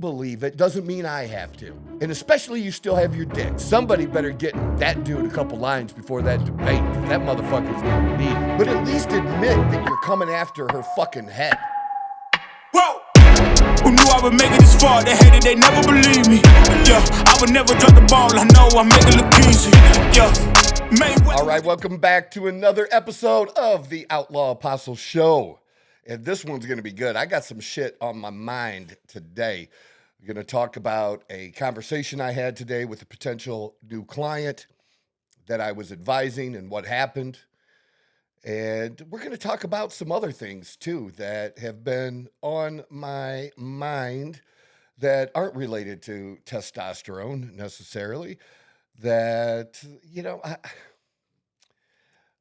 believe it doesn't mean I have to. And especially you still have your dick. Somebody better get that dude a couple lines before that debate, because that motherfucker's gonna need it. But at least admit that you're coming after her fucking head. Whoa! Who knew I would make it this far? They hated, they never believed me. Yeah, I would never drop the ball. I know I make it look easy. Yeah. All right, welcome back to another episode of the Outlaw Apostle Show. And this one's going to be good. I got some shit on my mind today. We're going to talk about a conversation I had today with a potential new client that I was advising and what happened. And we're going to talk about some other things, too, that have been on my mind that aren't related to testosterone necessarily. That, you know,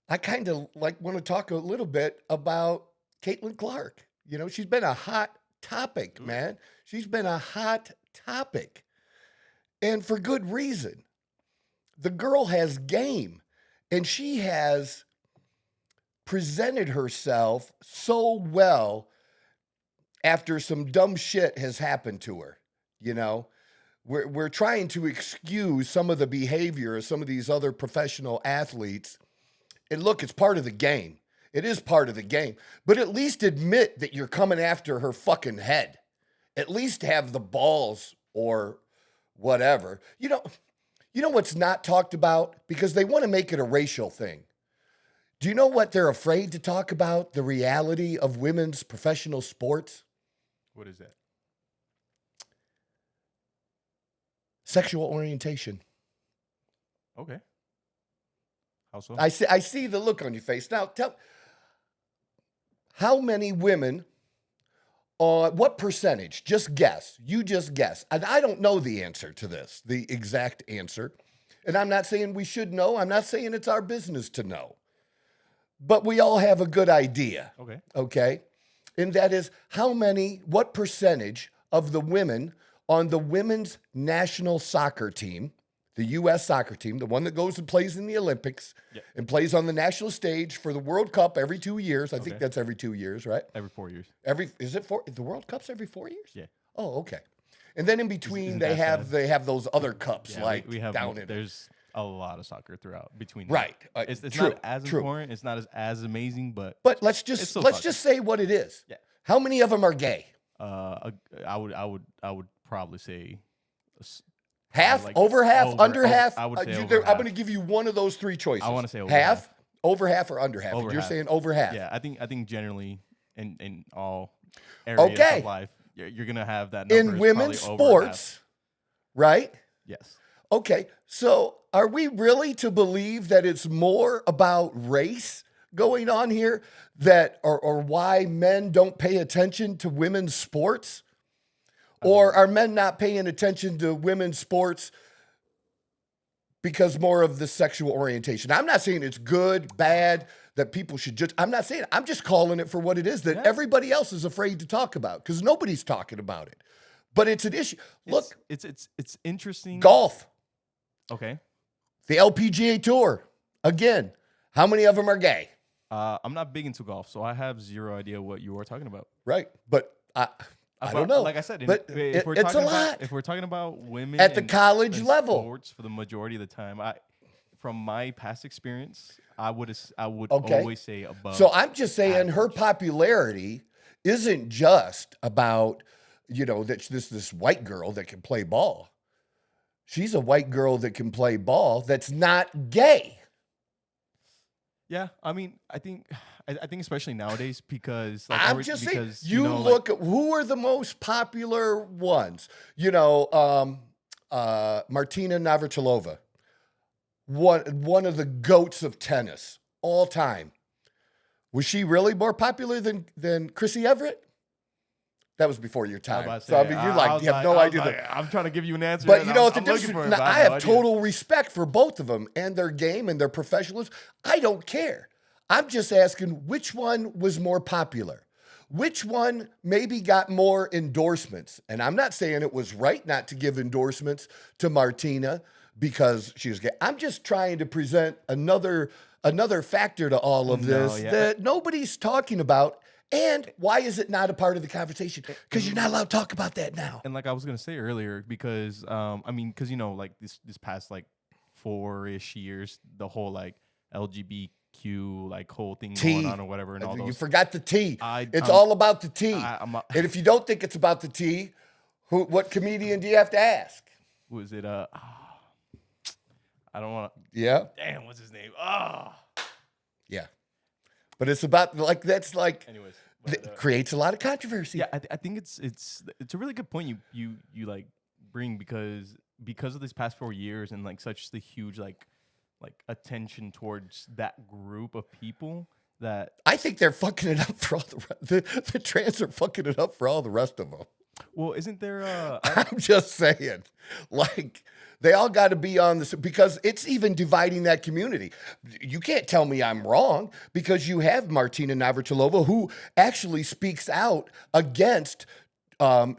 I kind of like want to talk a little bit about Caitlin Clark. You know, she's been a hot topic, man. She's been a hot topic. And for good reason. The girl has game. And she has presented herself so well after some dumb shit has happened to her. You know, we're trying to excuse some of the behavior of some of these other professional athletes. And look, it's part of the game. It is part of the game. But at least admit that you're coming after her fucking head. At least have the balls or whatever. You know what's not talked about? Because they want to make it a racial thing. Do you know what they're afraid to talk about? The reality of women's professional sports? What is that? Sexual orientation. Okay. How so? I see the look on your face. Now, tell how many women, what percentage? Just guess. You just guess. And I don't know the answer to this, the exact answer. And I'm not saying we should know. I'm not saying it's our business to know. But we all have a good idea. Okay. Okay? And that is what percentage of the women on the women's national soccer team, the U.S. soccer team, the one that goes and plays in the Olympics and plays on the national stage for the World Cup every 2 years. I think that's every 2 years, right? Every 4 years. Is it the World Cup's every 4 years? Yeah. Oh, okay. And then in between they have those other cups we have down in. There's a lot of soccer throughout between. Right. It's true, not as true. important. It's not as amazing, but let's just say what it is. Yeah. How many of them are gay? I would probably say half, like over half, under half. I would say I'm over half. going to give you one of those three choices. I want to say over half, over half, or under half. Over And you're half. saying over half. Yeah, I think generally in all areas of life, you're gonna have that number. In women's sports, right? Yes. Okay, so are we really to believe that it's more about race going on here, or why men don't pay attention to women's sports? Or are men not paying attention to women's sports because more of the sexual orientation? I'm not saying it's good, bad, that people should judge. I'm not saying, I'm just calling it for what it is that everybody else is afraid to talk about because nobody's talking about it. But it's an issue. Look, it's interesting. Golf. Okay. The LPGA Tour. Again, how many of them are gay? I'm not big into golf, so I have zero idea what you are talking about. Right. But I don't know. Like I said, but it's a lot. If we're talking about women at the college level, sports for the majority of the time, from my past experience, I would always say above. So I'm just saying average. Her popularity isn't just about, that this white girl that can play ball. She's a white girl that can play ball that's not gay. Yeah, I mean, I think especially nowadays because I'm just saying, look at who are the most popular ones. Martina Navratilova, one of the goats of tennis all time. Was she really more popular than Chrissy Everett? That was before your time. So I mean, you have no idea. I'm trying to give you an answer. But you know what the difference? I have total respect for both of them and their game and their professionalism. I don't care. I'm just asking which one was more popular. Which one maybe got more endorsements? And I'm not saying it was right not to give endorsements to Martina because she was gay. I'm just trying to present another factor to all of this that nobody's talking about. And why is it not a part of the conversation? Because you're not allowed to talk about that now. And like I was gonna say earlier, because because like this past like 4-ish years, the whole like LGBTQ like whole thing going on or whatever, and all those. You forgot the T. It's all about the T. And if you don't think it's about the T, what comedian do you have to ask? Was it I don't want to. Yeah. Damn, what's his name? Yeah. But it's about like that's like. Anyways, creates a lot of controversy. Yeah, I think it's a really good point you like bring because of this past 4 years and like such the huge like attention towards that group of people that I think they're fucking it up for all the trans are fucking it up for all the rest of them. Well, isn't there? I'm just saying, like they all got to be on this because it's even dividing that community. You can't tell me I'm wrong because you have Martina Navratilova who actually speaks out against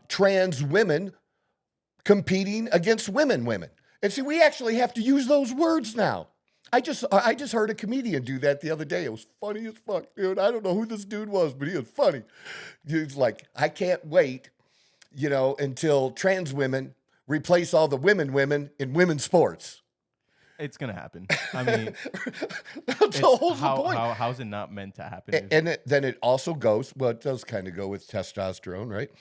trans women competing against women. And see, we actually have to use those words now. I just heard a comedian do that the other day. It was funny as fuck, dude. I don't know who this dude was, but he was funny. He was like, I can't wait, until trans women replace all the women in women's sports. It's gonna happen. I mean, that's the whole point. How's it not meant to happen? Then it also goes. Well, it does kind of go with testosterone, right?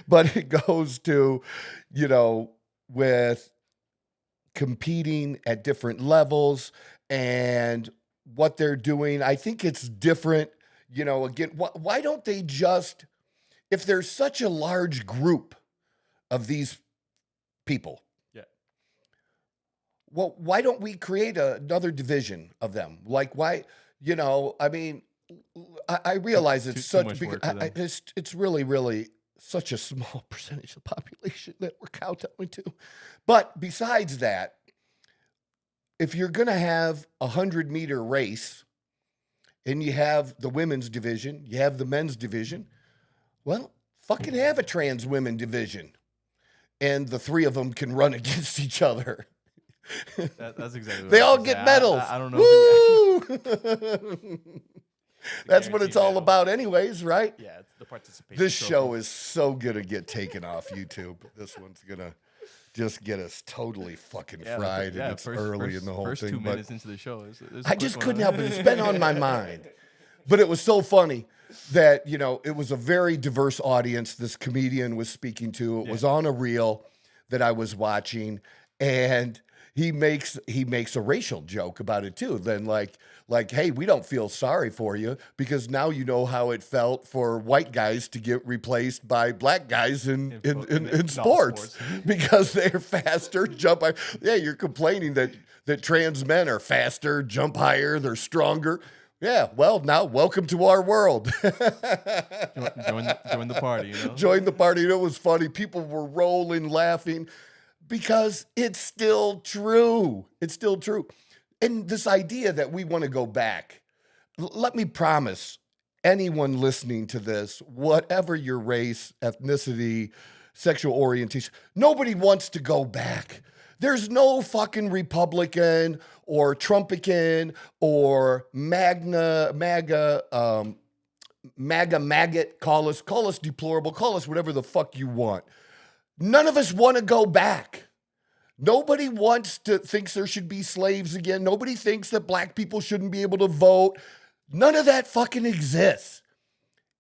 But it goes to, with competing at different levels and what they're doing. I think it's different. Again, why don't they just, if there's such a large group of these people, well, why don't we create another division of them? Like, why, I mean, I realize it's it's really, really such a small percentage of the population that we're kowtowing to. But besides that, if you're going to have a 100-meter race and you have the women's division, you have the men's division, well, fucking have a trans women division. And the three of them can run against each other. That's exactly what they all get medals. I don't know. Woo! That's what it's all about anyways, right? Yeah, it's the participation. This show is so going to get taken off YouTube. This one's going to just get us totally fucking fried. And it's early in the whole thing. First 2 minutes into the show. I just couldn't help it. It's been on my mind. But it was so funny that, it was a very diverse audience this comedian was speaking to. It was on a reel that I was watching. And he makes a racial joke about it too. Then like, hey, we don't feel sorry for you because now you know how it felt for white guys to get replaced by black guys in sports because they're faster, jump higher. Yeah, you're complaining that trans men are faster, jump higher, they're stronger. Yeah, well, now welcome to our world. Join the party, Join the party. It was funny. People were rolling, laughing. Because it's still true. It's still true. And this idea that we want to go back, let me promise anyone listening to this, whatever your race, ethnicity, sexual orientation, nobody wants to go back. There's no fucking Republican or Trumpican or MAGA, maggot, call us deplorable, call us whatever the fuck you want. None of us want to go back. Nobody thinks there should be slaves again. Nobody thinks that black people shouldn't be able to vote. None of that fucking exists.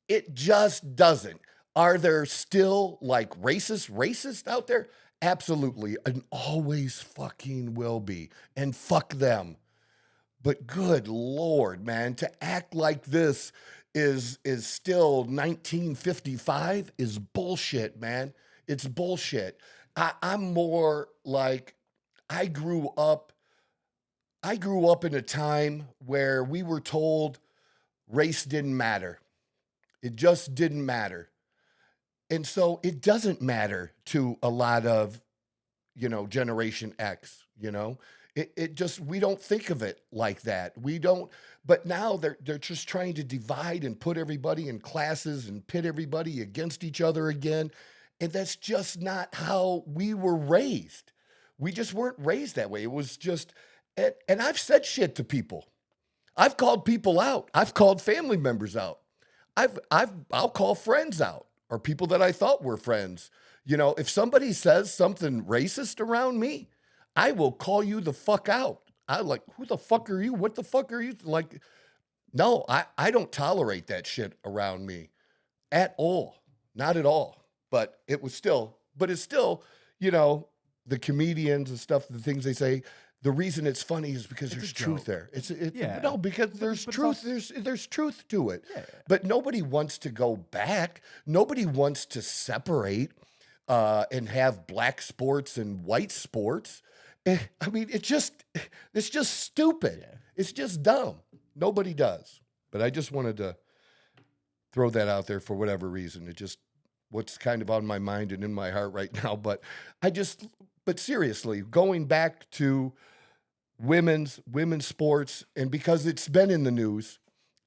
It just doesn't. Are there still like racists out there? Absolutely. And always fucking will be. And fuck them. But good Lord, man, to act like this is still 1955 is bullshit, man. It's bullshit. I'm more like I grew up in a time where we were told race didn't matter. It just didn't matter. And so it doesn't matter to a lot of, Generation X, It just, we don't think of it like that. We don't, but now they're just trying to divide and put everybody in classes and pit everybody against each other again. And that's just not how we were raised. We just weren't raised that way. It was just, and I've said shit to people. I've called people out. I've called family members out. I'll call friends out or people that I thought were friends. You know, if somebody says something racist around me, I will call you the fuck out. I like, who the fuck are you? What the fuck are you? Like, no, I don't tolerate that shit around me at all. Not at all. But it's still, you know, the comedians and stuff, the things they say, the reason it's funny is because there's truth there. No, because there's truth. There's truth to it. Yeah. But nobody wants to go back. Nobody wants to separate and have black sports and white sports. I mean, it's just stupid. Yeah. It's just dumb. Nobody does. But I just wanted to throw that out there for whatever reason. It just what's kind of on my mind and in my heart right now. But seriously, going back to women's sports, and because it's been in the news,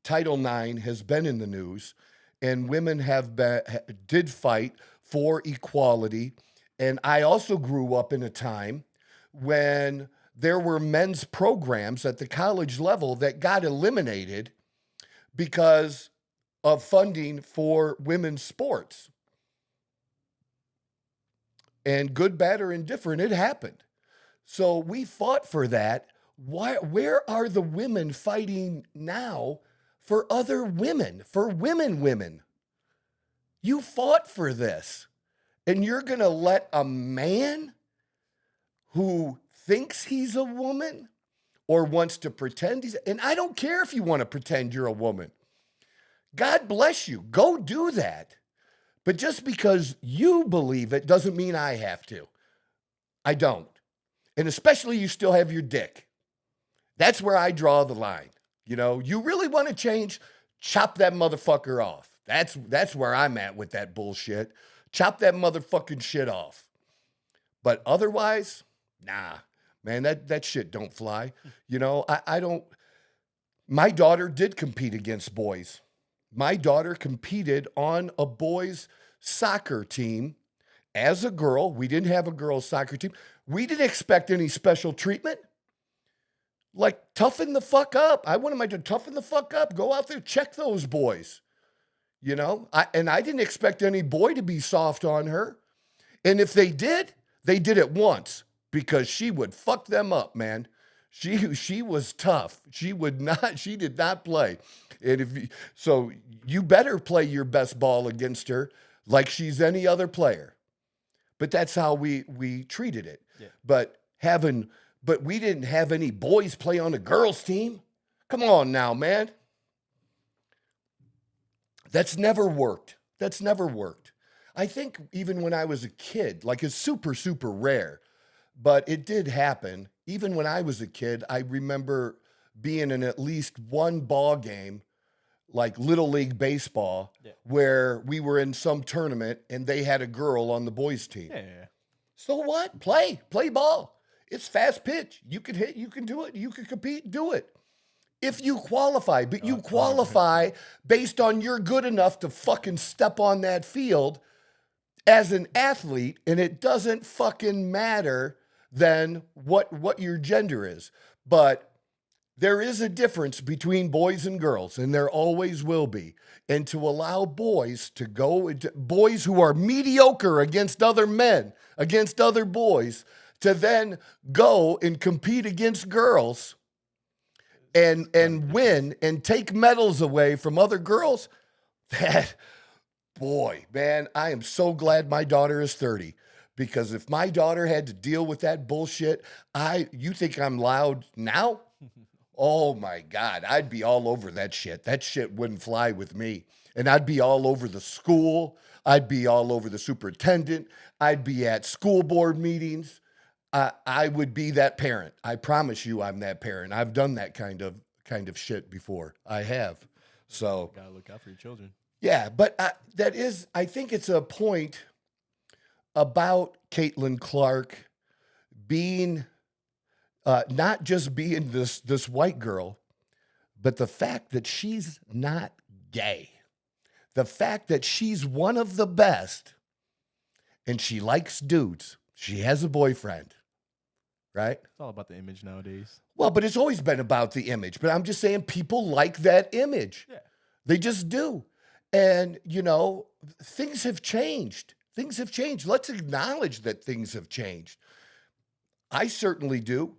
Title IX has been in the news, and women did fight for equality. And I also grew up in a time when there were men's programs at the college level that got eliminated because of funding for women's sports. And good, bad, or indifferent, it happened. So we fought for that. Where are the women fighting now for other women, for women? You fought for this. And you're going to let a man who thinks he's a woman or wants to pretend and I don't care if you want to pretend you're a woman. God bless you. Go do that. But just because you believe it doesn't mean I have to. I don't. And especially you still have your dick. That's where I draw the line. You know, you really want to change, chop that motherfucker off. That's where I'm at with that bullshit. Chop that motherfucking shit off. But otherwise, nah, man, that shit don't fly. You know, I don't. My daughter did compete against boys. My daughter competed on a boys' soccer team as a girl. We didn't have a girls' soccer team. We didn't expect any special treatment. Like, toughen the fuck up. I wanted my to toughen the fuck up. Go out there, check those boys. You know, I didn't expect any boy to be soft on her. And if they did it once because she would fuck them up, man. She was tough. She did not play. And so you better play your best ball against her like she's any other player. But that's how we treated it. Yeah. But we didn't have any boys play on a girls' team. Come on now, man. That's never worked. I think even when I was a kid, like it's super, super rare, but it did happen. Even when I was a kid, I remember being in at least one ball game, like Little League baseball, where we were in some tournament and they had a girl on the boys' team. Yeah. So what? Play ball. It's fast pitch. You can hit, you can do it, you can compete, do it. If you qualify, but you qualify based on you're good enough to fucking step on that field as an athlete, and it doesn't fucking matter then what your gender is. But there is a difference between boys and girls, and there always will be. And to allow boys to go, boys who are mediocre against other men, against other boys, to then go and compete against girls and win and take medals away from other girls, boy, man, I am so glad my daughter is 30. Because if my daughter had to deal with that bullshit, you think I'm loud now? Oh my God, I'd be all over that shit. That shit wouldn't fly with me. And I'd be all over the school. I'd be all over the superintendent. I'd be at school board meetings. I would be that parent. I promise you I'm that parent. I've done that kind of shit before. I have. So gotta look out for your children. Yeah, but I think it's a point about Caitlin Clark being not just being this white girl, but the fact that she's not gay. The fact that she's one of the best and she likes dudes. She has a boyfriend, right? It's all about the image nowadays. Well, but it's always been about the image. But I'm just saying people like that image. Yeah. They just do. And, you know, things have changed. Things have changed. Let's acknowledge that things have changed. I certainly do.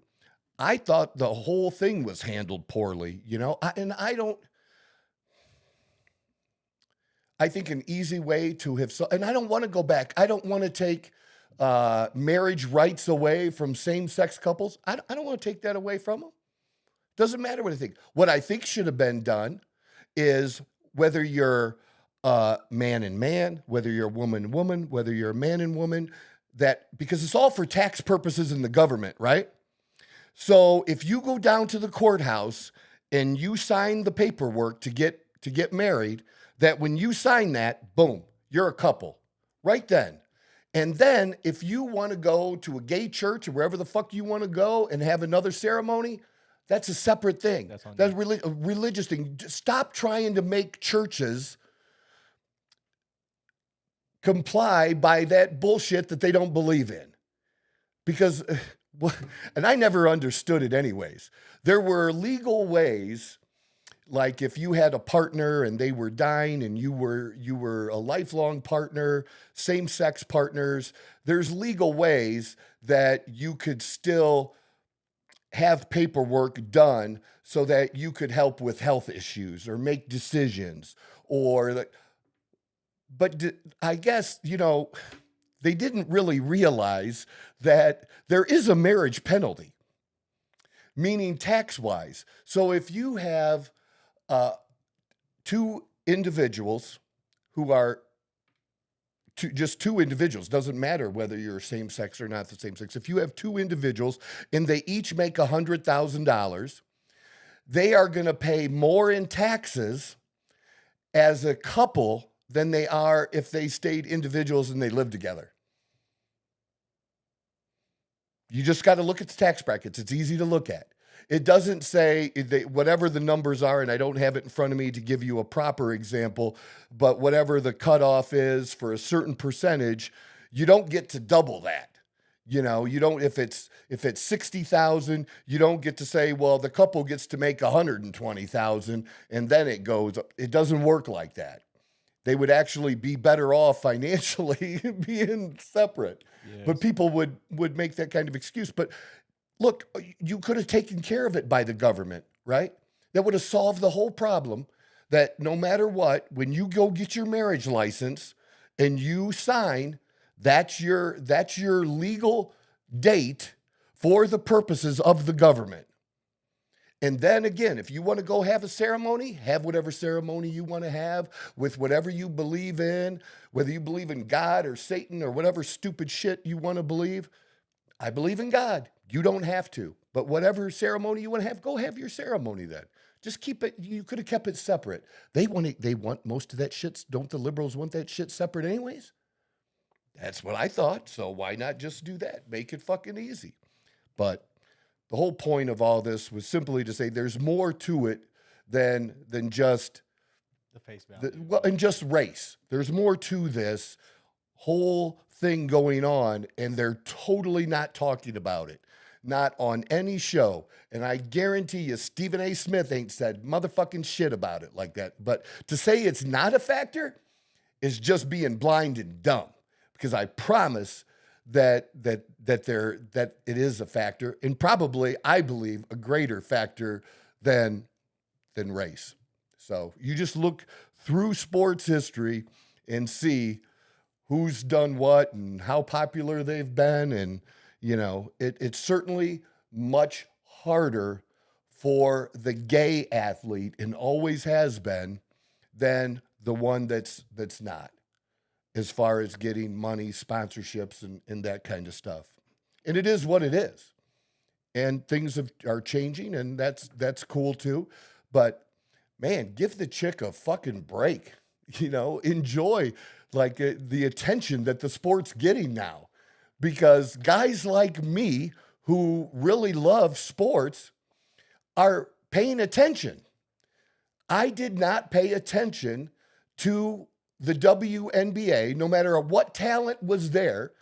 I thought the whole thing was handled poorly, you know, I think an easy way to have, and I don't want to go back. I don't want to take marriage rights away from same-sex couples. I don't want to take that away from them. Doesn't matter what I think. What I think should have been done is whether you're man and man, whether you're woman and woman, whether you're a man and woman, because it's all for tax purposes in the government, right? So if you go down to the courthouse and you sign the paperwork to get married, that when you sign that, boom, you're a couple right then. And then if you want to go to a gay church or wherever the fuck you want to go and have another ceremony, that's a separate thing. That's a religious thing. Stop trying to make churches comply by that bullshit that they don't believe in. Because, and I never understood it anyways. There were legal ways, like if you had a partner and they were dying and you were a lifelong partner, same-sex partners, there's legal ways that you could still have paperwork done so that you could help with health issues or make decisions but I guess, you know, they didn't really realize that there is a marriage penalty, meaning tax-wise. So if you have two individuals who are just two individuals, doesn't matter whether you're same sex or not the same sex. If you have two individuals and they each make $100,000, they are going to pay more in taxes as a couple than they are if they stayed individuals and they lived together. You just got to look at the tax brackets. It's easy to look at. It doesn't say whatever the numbers are, and I don't have it in front of me to give you a proper example, but whatever the cutoff is for a certain percentage, you don't get to double that. You know, you don't, if it's 60,000, you don't get to say, well, the couple gets to make 120,000 and then it goes, it doesn't work like that. They would actually be better off financially being separate. Yes. But people would make that kind of excuse. But look, you could have taken care of it by the government, right? That would have solved the whole problem, that no matter what, when you go get your marriage license and you sign, that's your legal date for the purposes of the government. And then again, if you want to go have a ceremony, have whatever ceremony you want to have with whatever you believe in, whether you believe in God or Satan or whatever stupid shit you want to believe. I believe in God. You don't have to. But whatever ceremony you want to have, go have your ceremony then. Just keep it. You could have kept it separate. They want most of that shit. Don't the liberals want that shit separate anyways? That's what I thought. So why not just do that? Make it fucking easy. But the whole point of all this was simply to say there's more to it than just the face value. And just race. There's more to this whole thing going on, and they're totally not talking about it. Not on any show. And I guarantee you, Stephen A. Smith ain't said motherfucking shit about it like that. But to say it's not a factor is just being blind and dumb. Because I promise that it is a factor, and probably, I believe, a greater factor than race. So you just look through sports history and see who's done what and how popular they've been, and you know, it's certainly much harder for the gay athlete, and always has been, than the one that's not, as far as getting money, sponsorships, and that kind of stuff. And it is what it is. And things are changing, and that's cool too. But man, give the chick a fucking break. You know, enjoy like the attention that the sport's getting now. Because guys like me who really love sports are paying attention. I did not pay attention to the WNBA, no matter what talent was there.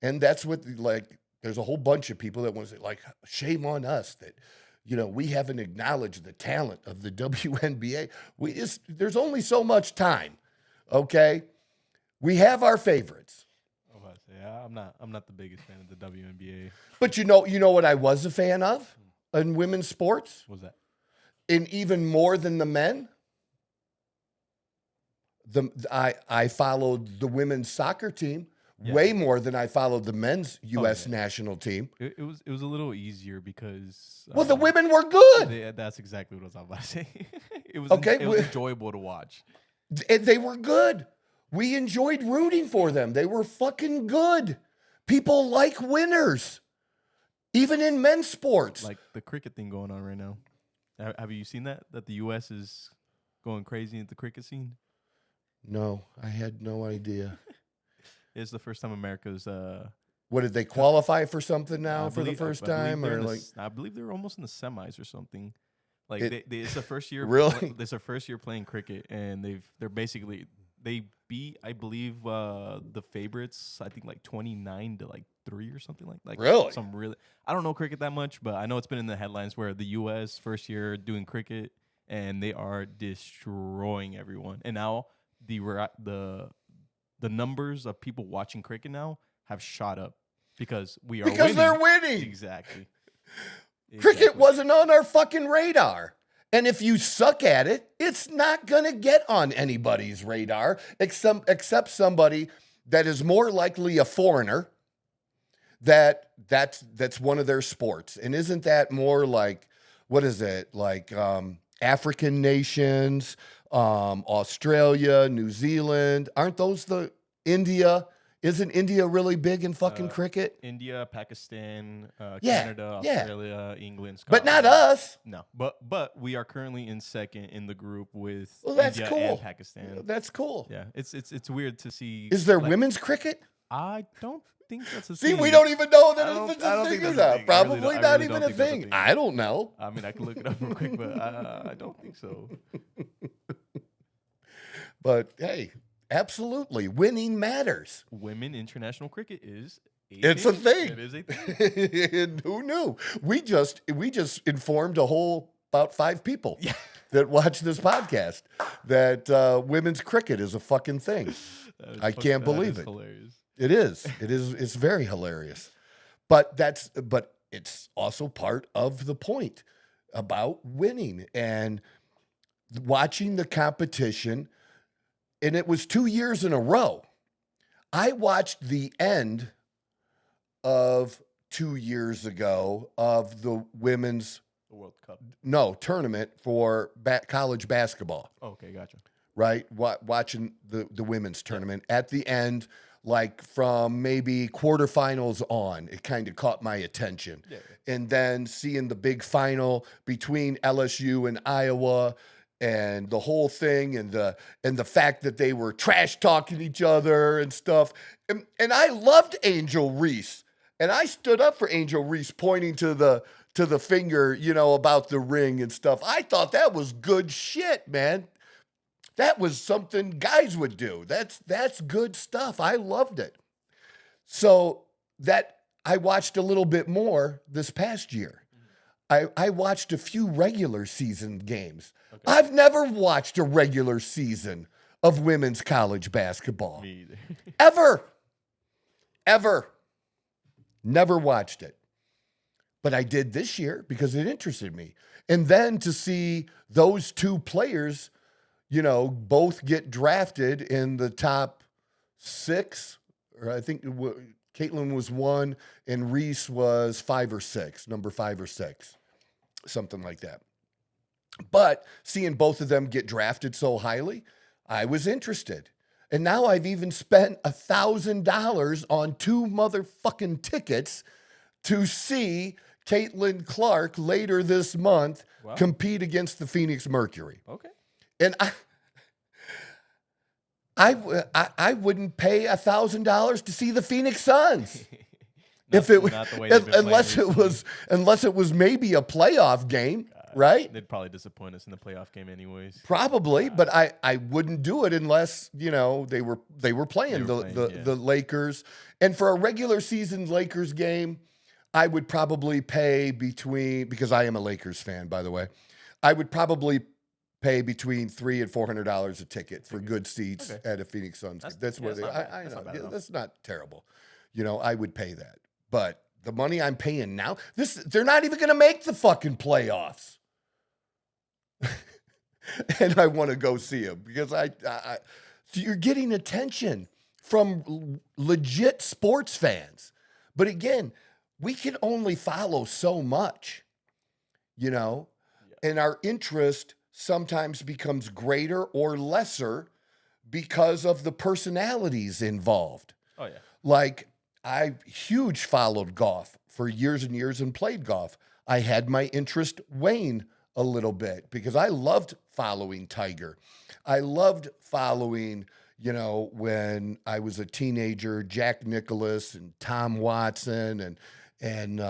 And that's what, like, there's a whole bunch of people that want to say, like, shame on us that, you know, we haven't acknowledged the talent of the WNBA. There's only so much time. Okay? We have our favorites. I was about to say, I'm not the biggest fan of the WNBA. But you know what I was a fan of in women's sports? What was that? And even more than the men? I followed the women's soccer team way more than I followed the men's U.S. national team. It was a little easier because Well, the women were good. That's exactly what I was about to say. It was enjoyable to watch. They were good. We enjoyed rooting for them. They were fucking good. People like winners, even in men's sports. Like the cricket thing going on right now. Have you seen that? That the U.S. is going crazy at the cricket scene? No, I had no idea. It's the first time America's. What, did they qualify for something now for the first time, or like? I believe they're almost in the semis or something. Like it's the first year. Really? It's their first year playing cricket, and they beat, I believe, the favorites. I think like 29-3 or something like. Really? I don't know cricket that much, but I know it's been in the headlines where the U.S. first year doing cricket, and they are destroying everyone. And now the numbers of people watching cricket now have shot up because they're winning. Exactly. Cricket wasn't on our fucking radar. And if you suck at it, it's not going to get on anybody's radar except somebody that is more likely a foreigner that's one of their sports. And isn't that more like, what is it? Like African nations, Australia, New Zealand. Aren't those the India? Isn't India really big in fucking cricket? India, Pakistan, Canada, Australia, England, Scotland. But not us. No, but we are currently in second in the group with India and Pakistan. That's cool. Yeah, it's weird to see. Is there women's cricket? I don't think that's a thing. See, we don't even know that if it's a thing or not. Probably not even a thing. I don't know. I mean, I can look it up real quick, but I don't think so. But hey, absolutely, winning matters. Women international cricket is a thing. It is a thing. And who knew? We just informed about 5 people that watch this podcast that women's cricket is a fucking thing. I can't believe it. Hilarious. It is. It's very hilarious. But it's also part of the point about winning and watching the competition. And it was 2 years in a row. I watched the end of 2 years ago of the women's World Cup. Tournament for college basketball. Okay, gotcha. Right? Watching the women's tournament at the end, like from maybe quarterfinals on, it kind of caught my attention. Yeah. And then seeing the big final between LSU and Iowa, and the whole thing, and the fact that they were trash talking each other and stuff. And I loved Angel Reese. And I stood up for Angel Reese, pointing to the finger, about the ring and stuff. I thought that was good shit, man. That was something guys would do. That's good stuff. I loved it. So that I watched a little bit more this past year. I watched a few regular season games. Okay. I've never watched a regular season of women's college basketball. Me either. Ever. Never watched it. But I did this year because it interested me. And then to see those 2 players, both get drafted in the top 6, or I think Caitlin was 1 and Reese was 5 or 6, number 5 or 6, something like that. But seeing both of them get drafted so highly, I was interested. And now I've even spent $1,000 on 2 motherfucking tickets to see Caitlin Clark later this month compete against the Phoenix Mercury. Okay. And I wouldn't pay $1,000 to see the Phoenix Suns. Unless it was maybe a playoff game, right? They'd probably disappoint us in the playoff game anyways. Probably, but I wouldn't do it unless they were playing the Lakers. And for a regular season Lakers game, I would probably pay because I am a Lakers fan, by the way. I would probably pay between $300 and $400 a ticket for good seats Okay. at a Phoenix Suns. That's what that's not bad. I That's know. not bad at all. That's not terrible. I would pay that. But the money I'm paying now, they're not even going to make the fucking playoffs. And I want to go see them because so you're getting attention from legit sports fans. But again, we can only follow so much, and our interest sometimes becomes greater or lesser because of the personalities involved. Oh yeah. Like I followed golf for years and years and played golf. I had my interest wane a little bit because I loved following Tiger. I loved following, when I was a teenager, Jack Nicklaus and Tom Watson and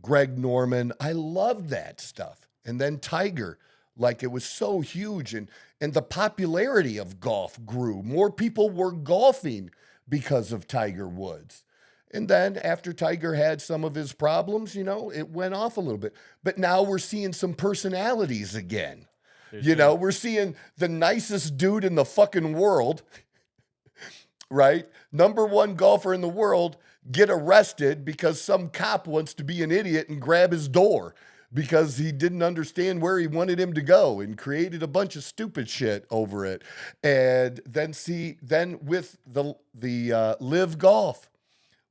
Greg Norman. I loved that stuff. And then Tiger, like it was so huge, and the popularity of golf grew. More people were golfing because of Tiger Woods. And then after Tiger had some of his problems, it went off a little bit. But now we're seeing some personalities again. We're seeing the nicest dude in the fucking world, right? Number one golfer in the world get arrested because some cop wants to be an idiot and grab his door because he didn't understand where he wanted him to go and created a bunch of stupid shit over it. And then with the Live Golf,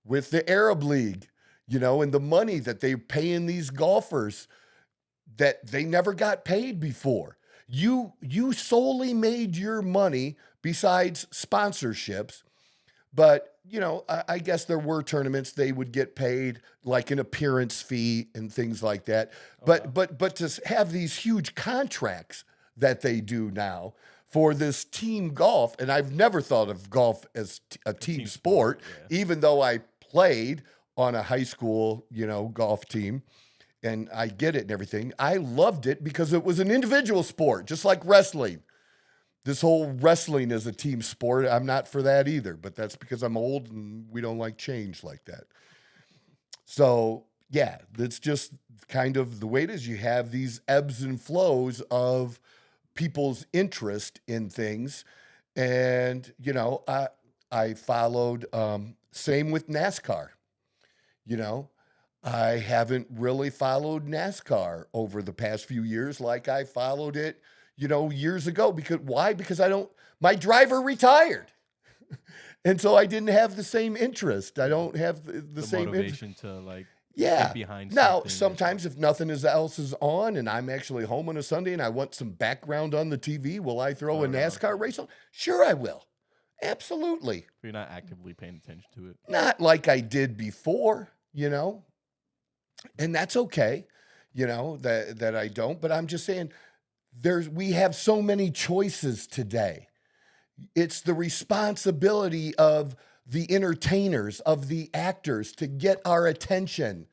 with the Arab League, and the money that they're paying these golfers that they never got paid before. You solely made your money besides sponsorships. But, I guess there were tournaments they would get paid like an appearance fee and things like that. But to have these huge contracts that they do now for this team golf, and I've never thought of golf as a team sport, even though I played on a high school, golf team, and I get it and everything. I loved it because it was an individual sport, just like wrestling. This whole wrestling is a team sport. I'm not for that either, but that's because I'm old and we don't like change like that. So, yeah, that's just kind of the way it is. You have these ebbs and flows of people's interest in things. And, I followed, same with NASCAR. I haven't really followed NASCAR over the past few years like I followed it, years ago. Why? Because my driver retired. And so I didn't have the same interest. I don't have the same motivation to yeah. get behind Now, something sometimes if nothing else is on and I'm actually home on a Sunday and I want some background on the TV, will I throw a NASCAR race on? Sure, I will. Absolutely. You're not actively paying attention to it. Not like I did before, and that's okay, that I don't. But I'm just saying we have so many choices today. It's the responsibility of the entertainers, of the actors to get our attention,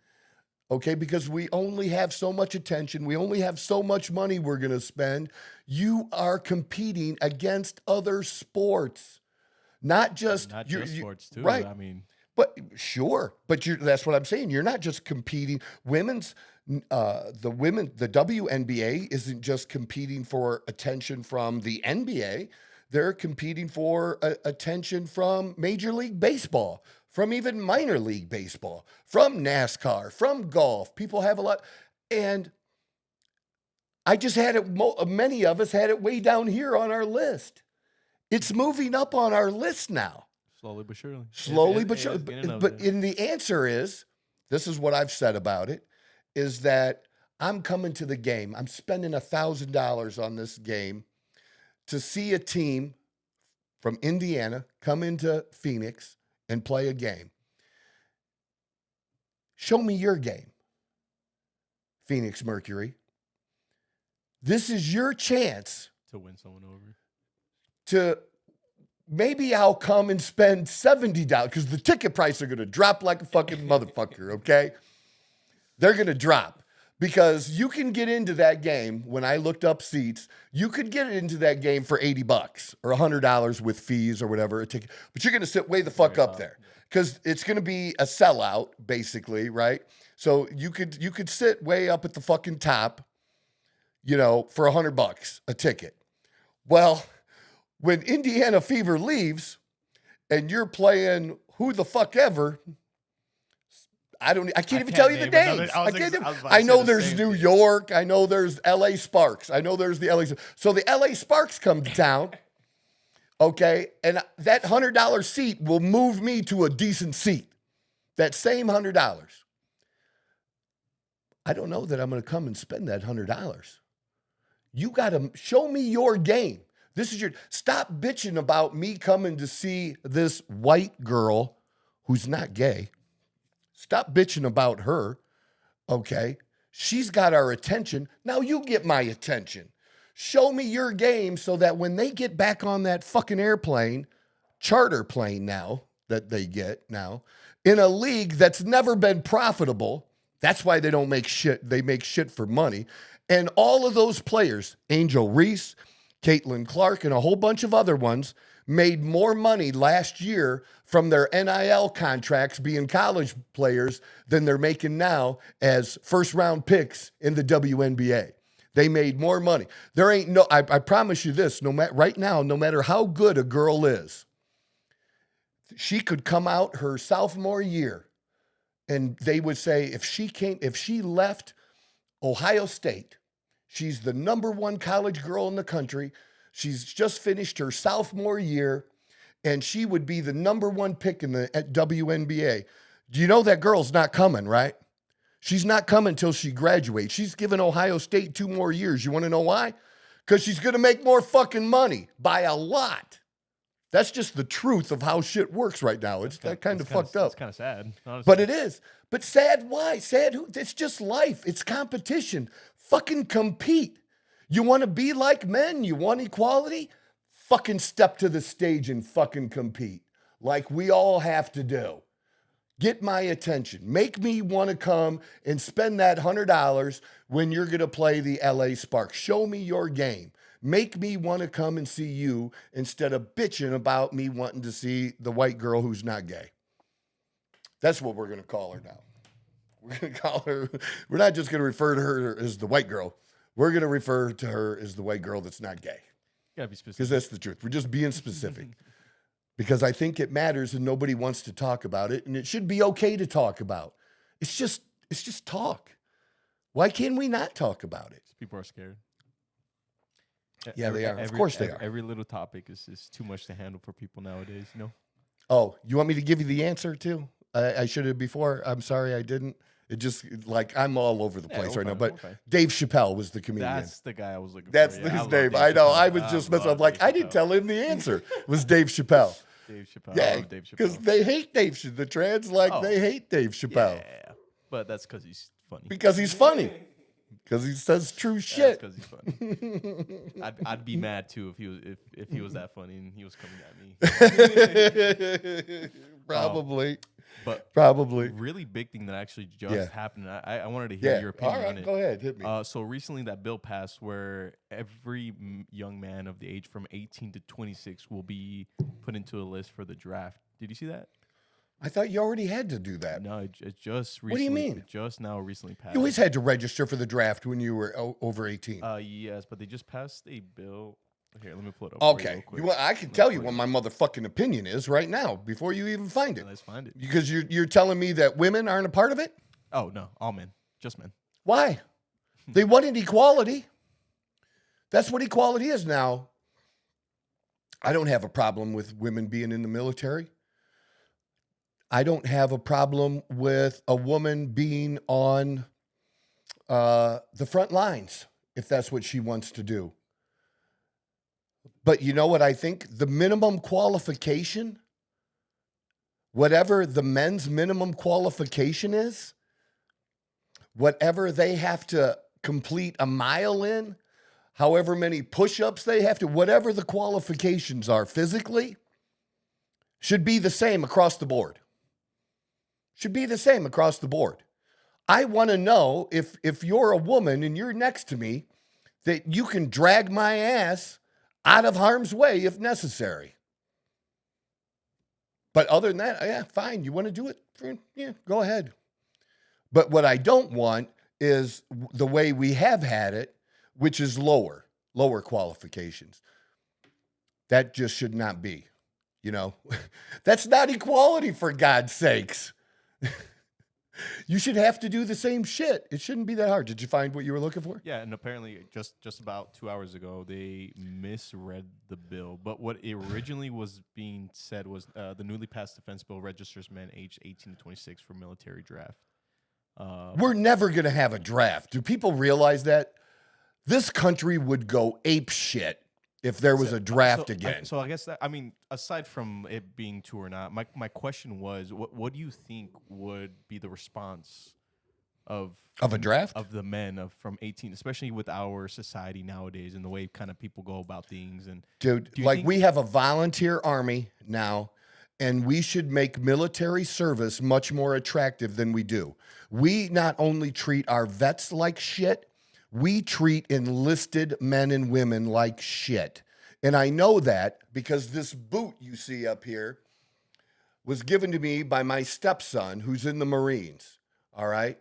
okay? Because we only have so much attention. We only have so much money we're going to spend. You are competing against other sports, not just sports too. Right. I mean, but sure. But that's what I'm saying. You're not just competing. The WNBA isn't just competing for attention from the NBA. They're competing for attention from Major League Baseball, from even minor league baseball, from NASCAR, from golf. People have a lot. And I just had it, many of us had it way down here on our list. It's moving up on our list now. Slowly but surely. But the answer is, this is what I've said about it, is that I'm coming to the game. I'm spending $1,000 on this game to see a team from Indiana come into Phoenix and play a game. Show me your game, Phoenix Mercury. This is your chance to win someone over. Maybe I'll come and spend $70 because the ticket prices are going to drop like a fucking motherfucker, okay? They're going to drop because you can get into that game. When I looked up seats, you could get into that game for $80 or $100 with fees or whatever a ticket, but you're going to sit way the fuck up there because it's going to be a sellout basically, right? So you could sit way up at the fucking top, for $100 a ticket. Well, when Indiana Fever leaves and you're playing who the fuck ever, I can't even tell you the names. I know there's New York. I know there's LA Sparks. I know there's the LA. So the LA Sparks come to town. Okay. And that $100 seat will move me to a decent seat. That same $100. I don't know that I'm going to come and spend that $100. You got to show me your game. Stop bitching about me coming to see this white girl who's not gay. Stop bitching about her, okay? She's got our attention. Now you get my attention. Show me your game so that when they get back on that fucking airplane, charter plane now, that they get now, in a league that's never been profitable, that's why they don't make shit. They make shit for money. And all of those players, Angel Reese, Caitlin Clark, and a whole bunch of other ones, made more money last year from their NIL contracts being college players than they're making now as first-round picks in the WNBA. They made more money. There ain't no, I promise you this, right now, no matter how good a girl is, she could come out her sophomore year and they would say if she left Ohio State, she's the number one college girl in the country. She's just finished her sophomore year, and she would be the number one pick at WNBA. Do you know that girl's not coming, right? She's not coming until she graduates. She's giving Ohio State 2 more years. You want to know why? Because she's going to make more fucking money by a lot. That's just the truth of how shit works right now. It's kind of fucked up. It's kind of sad, honestly. But it is. But sad why? Sad who? It's just life. It's competition. Fucking compete. You want to be like men? You want equality? Fucking step to the stage and fucking compete. Like we all have to do. Get my attention. Make me want to come and spend that $100 when you're going to play the LA Sparks. Show me your game. Make me want to come and see you instead of bitching about me wanting to see the white girl who's not gay. That's what we're going to call her now. We're going to call her, we're not just going to refer to her as the white girl. We're going to refer to her as the white girl that's not gay. You gotta be specific. Because that's the truth. We're just being specific. Because I think it matters and nobody wants to talk about it. And it should be okay to talk about. It's just talk. Why can't we not talk about it? People are scared. Yeah, they are. Of course they are. Every little topic is too much to handle for people nowadays, Oh, you want me to give you the answer too? I should have before. I'm sorry I didn't. It just I'm all over the place right now. But Dave Chappelle was the comedian. That's the guy I was looking That's for. That's his name. I know. I was just messing up. Like I didn't tell him the answer. It was Dave Chappelle. Dave Chappelle. Yeah, because they hate Dave. The trans they hate Dave Chappelle. Yeah, but that's because he's funny. Because he's funny. Because he says true shit. Because he's funny. I'd be mad too if he was that funny and he was coming at me. Probably. But probably really big thing that actually just happened. I wanted to hear your opinion on it. Go ahead, hit me. So recently that bill passed where every young man of the age from 18 to 26 will be put into a list for the draft. Did you see that? I thought you already had to do that. No, it just recently. What do you mean? It just now recently passed. You always had to register for the draft when you were over 18. Yes, but they just passed a bill. Here, let me pull it up. Okay, I can tell you what my motherfucking opinion is right now before you even find it. Let's find it. Because you're telling me that women aren't a part of it? Oh no, all men, just men. Why? They wanted equality. That's what equality is now. I don't have a problem with women being in the military. I don't have a problem with a woman being on the front lines if that's what she wants to do. But you know what I think? The minimum qualification, whatever the men's minimum qualification is, whatever they have to complete a mile in, however many push-ups they have to, whatever the qualifications are physically, should be the same across the board. Should be the same across the board. I want to know if you're a woman and you're next to me, that you can drag my ass out of harm's way if necessary. But other than that, yeah, fine. You want to do it? Yeah, go ahead. But what I don't want is the way we have had it, which is lower qualifications. That just should not be, That's not equality, for God's sakes. You should have to do the same shit. It shouldn't be that hard. Did you find what you were looking for? Yeah, and apparently just about 2 hours ago, they misread the bill. But what originally was being said was the newly passed defense bill registers men aged 18 to 26 for military draft. We're never going to have a draft. Do people realize that? This country would go ape shit if there was a draft again. So I guess that, aside from it being true or not, my question was, what do you think would be the response of a draft? Of the men from 18, especially with our society nowadays and the way kind of people go about things? And dude, we have a volunteer army now, and we should make military service much more attractive than we do. We not only treat our vets like shit, we treat enlisted men and women like shit. And I know that because this boot you see up here was given to me by my stepson who's in the Marines, all right?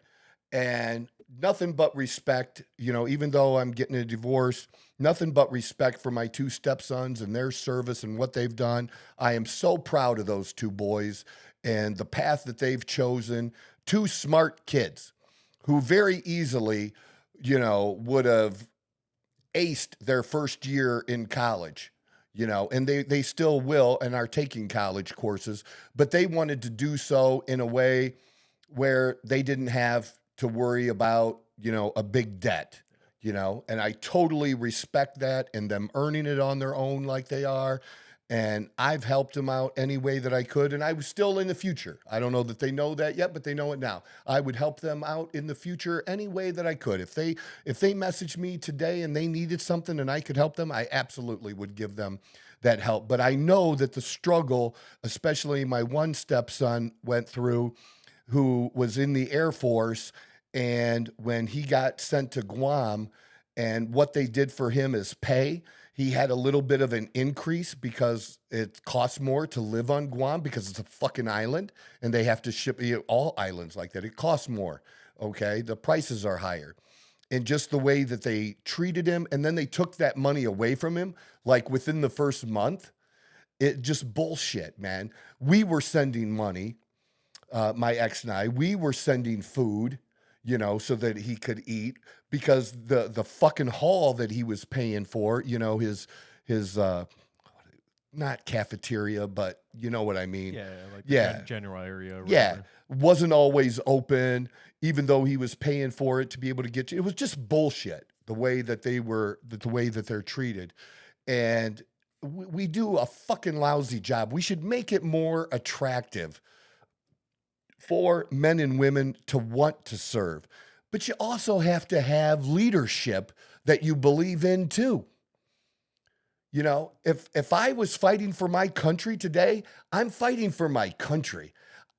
And nothing but respect, even though I'm getting a divorce, nothing but respect for my two stepsons and their service and what they've done. I am so proud of those two boys and the path that they've chosen. Two smart kids who very easily would have aced their first year in college, and they still will and are taking college courses, but they wanted to do so in a way where they didn't have to worry about, a big debt, and I totally respect that and them earning it on their own like they are. And I've helped them out any way that I could. And I was still in the future. I don't know that they know that yet, but they know it now. I would help them out in the future any way that I could. If they messaged me today and they needed something and I could help them, I absolutely would give them that help. But I know that the struggle, especially my one stepson went through, who was in the Air Force, and when he got sent to Guam and what they did for him is pay, he had a little bit of an increase because it costs more to live on Guam because it's a fucking island and they have to ship all islands like that. It costs more. Okay. The prices are higher. And just the way that they treated him, and then they took that money away from him, like within the first month, it just bullshit, man. We were sending money, my ex and I, we were sending food, so that he could eat, because the fucking hall that he was paying for, his not cafeteria, but you know what I mean? Yeah, general area. Or yeah, wasn't always open, even though he was paying for it to be able to get you. It was just bullshit the way that the way that they're treated, and we do a fucking lousy job. We should make it more attractive for men and women to want to serve. But you also have to have leadership that you believe in too. If I was fighting for my country today, I'm fighting for my country.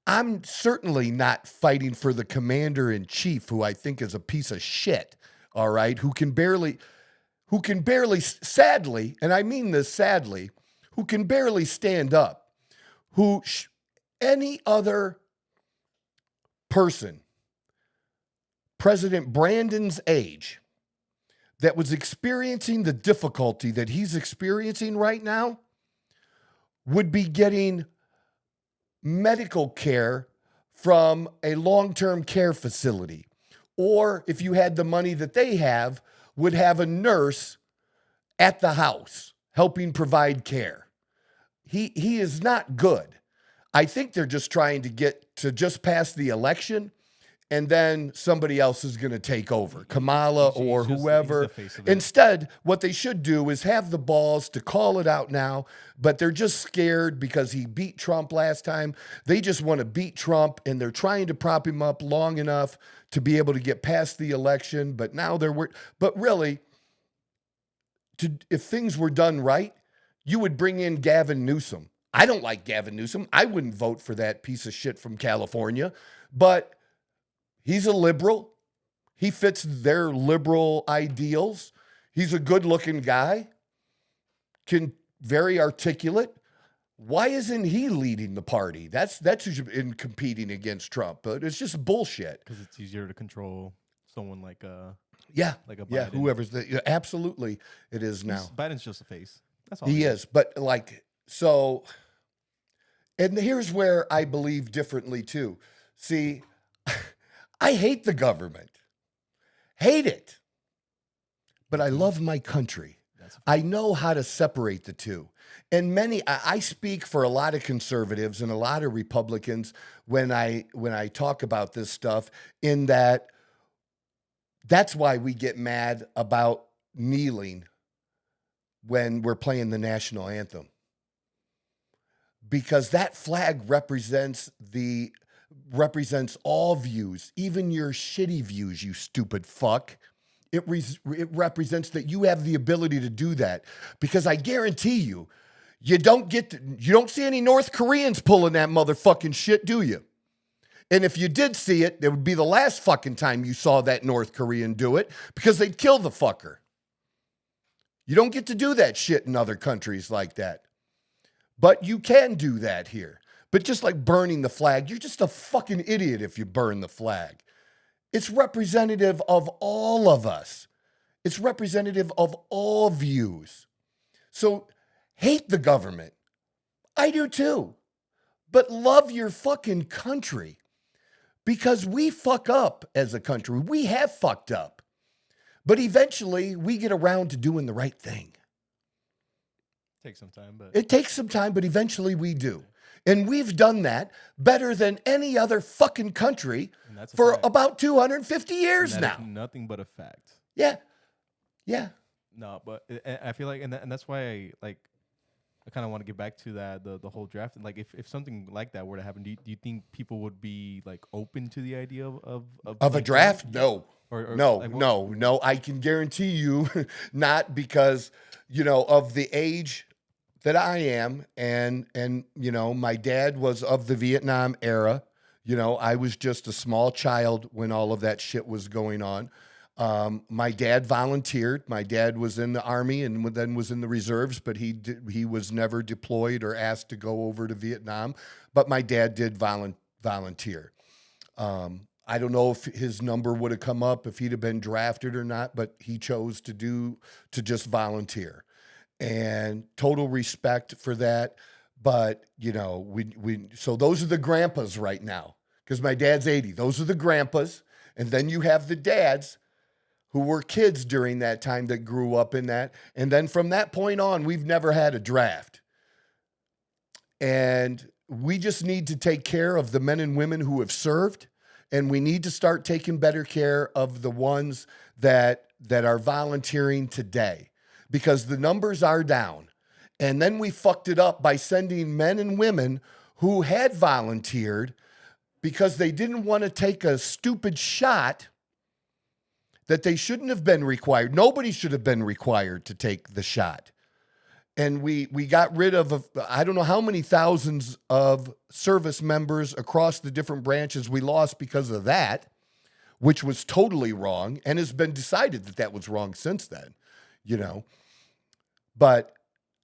I'm certainly not fighting for the commander in chief, who I think is a piece of shit, all right, who can barely, sadly, and I mean this sadly, who can barely stand up, any other person, President Brandon's age, that was experiencing the difficulty that he's experiencing right now, would be getting medical care from a long-term care facility. Or if you had the money that they have, would have a nurse at the house helping provide care. He is not good. I think they're just trying to get to just pass the election, and then somebody else is going to take over, Kamala or whoever. Instead, what they should do is have the balls to call it out now, but they're just scared because he beat Trump last time. They just want to beat Trump, and they're trying to prop him up long enough to be able to get past the election, but now but really, if things were done right, you would bring in Gavin Newsom. I don't like Gavin Newsom. I wouldn't vote for that piece of shit from California, but he's a liberal. He fits their liberal ideals. He's a good-looking guy, very articulate. Why isn't he leading the party? That's who's in competing against Trump, but it's just bullshit. Because it's easier to control someone like Yeah. like a Biden. Yeah. Whoever's absolutely it is now. Biden's just a face. That's all He is. But like, so, and here's where I believe differently too. See, I hate the government. Hate it. But I love my country. I know how to separate the two. And I speak for a lot of conservatives and a lot of Republicans when I talk about this stuff, in that's why we get mad about kneeling when we're playing the national anthem. Because that flag represents all views, even your shitty views, you stupid fuck. It represents that you have the ability to do that. Because I guarantee you, you don't see any North Koreans pulling that motherfucking shit, do you? And if you did see it, it would be the last fucking time you saw that North Korean do it, because they'd kill the fucker. You don't get to do that shit in other countries like that. But you can do that here. But just like burning the flag, you're just a fucking idiot if you burn the flag. It's representative of all of us. It's representative of all views. So hate the government. I do too. But love your fucking country. Because we fuck up as a country. We have fucked up. But eventually we get around to doing the right thing. Takes some time, but it takes some time, but eventually we do. And we've done that better than any other fucking country for fact. About 250 years now. Nothing but a fact. Yeah. Yeah. No, but I feel like, and that's why I kind of want to get back to that, the whole draft. Like, if something like that were to happen, do you think people would be like open to the idea of a draft? No. No. No. I can guarantee you not, because, of the age that I am, and my dad was of the Vietnam era. I was just a small child when all of that shit was going on. My dad volunteered. My dad was in the Army and then was in the reserves, but he was never deployed or asked to go over to Vietnam. But my dad did volunteer. I don't know if his number would have come up if he'd have been drafted or not, but he chose to just volunteer. And total respect for that. But, so those are the grandpas right now, because my dad's 80. Those are the grandpas. And then you have the dads who were kids during that time that grew up in that. And then from that point on, we've never had a draft. And we just need to take care of the men and women who have served. And we need to start taking better care of the ones that are volunteering today, because the numbers are down. And then we fucked it up by sending men and women who had volunteered because they didn't want to take a stupid shot that they shouldn't have been required. Nobody should have been required to take the shot. And we got rid of, I don't know how many thousands of service members across the different branches we lost because of that, which was totally wrong and has been decided that was wrong since then, But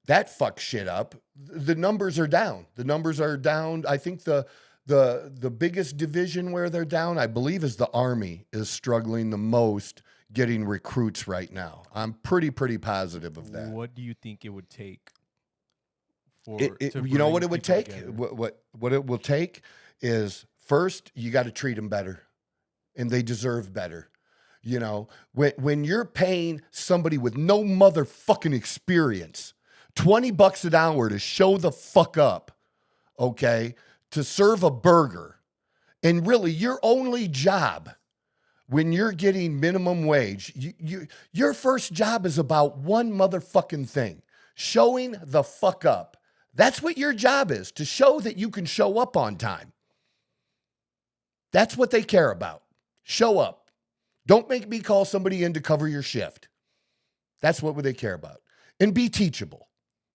that fucked shit up. The numbers are down. I think the biggest division where they're down, I believe, is the Army is struggling the most getting recruits right now. I'm pretty positive of that. What do you think it would take for you know what it would take? Together? What it will take is, first, you got to treat them better, and they deserve better. When you're paying somebody with no motherfucking experience $20 an hour to show the fuck up, okay, to serve a burger, and really your only job when you're getting minimum wage, your first job is about one motherfucking thing: showing the fuck up. That's what your job is, to show that you can show up on time. That's what they care about. Show up. Don't make me call somebody in to cover your shift. That's what they care about. And be teachable.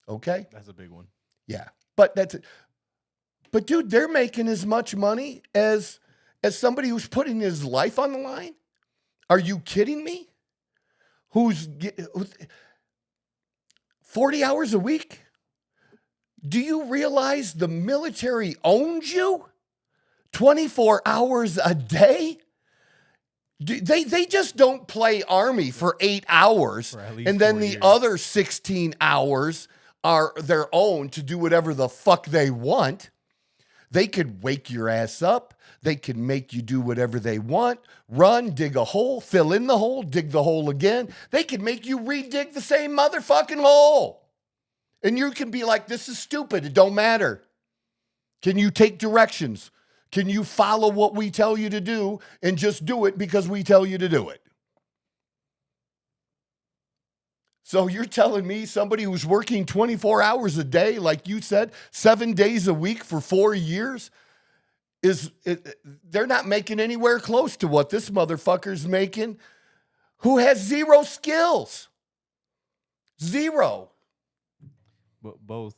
Okay? That's a big one. Yeah. But that's it. But dude, they're making as much money as somebody who's putting his life on the line. Are you kidding me? Who's 40 hours a week? Do you realize the military owns you 24 hours a day? They just don't play Army for 8 hours, For at least and then 4 the years. other 16 hours are their own to do whatever the fuck they want. They could wake your ass up. They can make you do whatever they want. Run, dig a hole, fill in the hole, dig the hole again. They can make you re-dig the same motherfucking hole. And you can be like, this is stupid. It don't matter. Can you take directions? Can you follow what we tell you to do and just do it because we tell you to do it? So you're telling me somebody who's working 24 hours a day, like you said, 7 days a week for 4 years, they're not making anywhere close to what this motherfucker's making, who has zero skills. Zero. But both.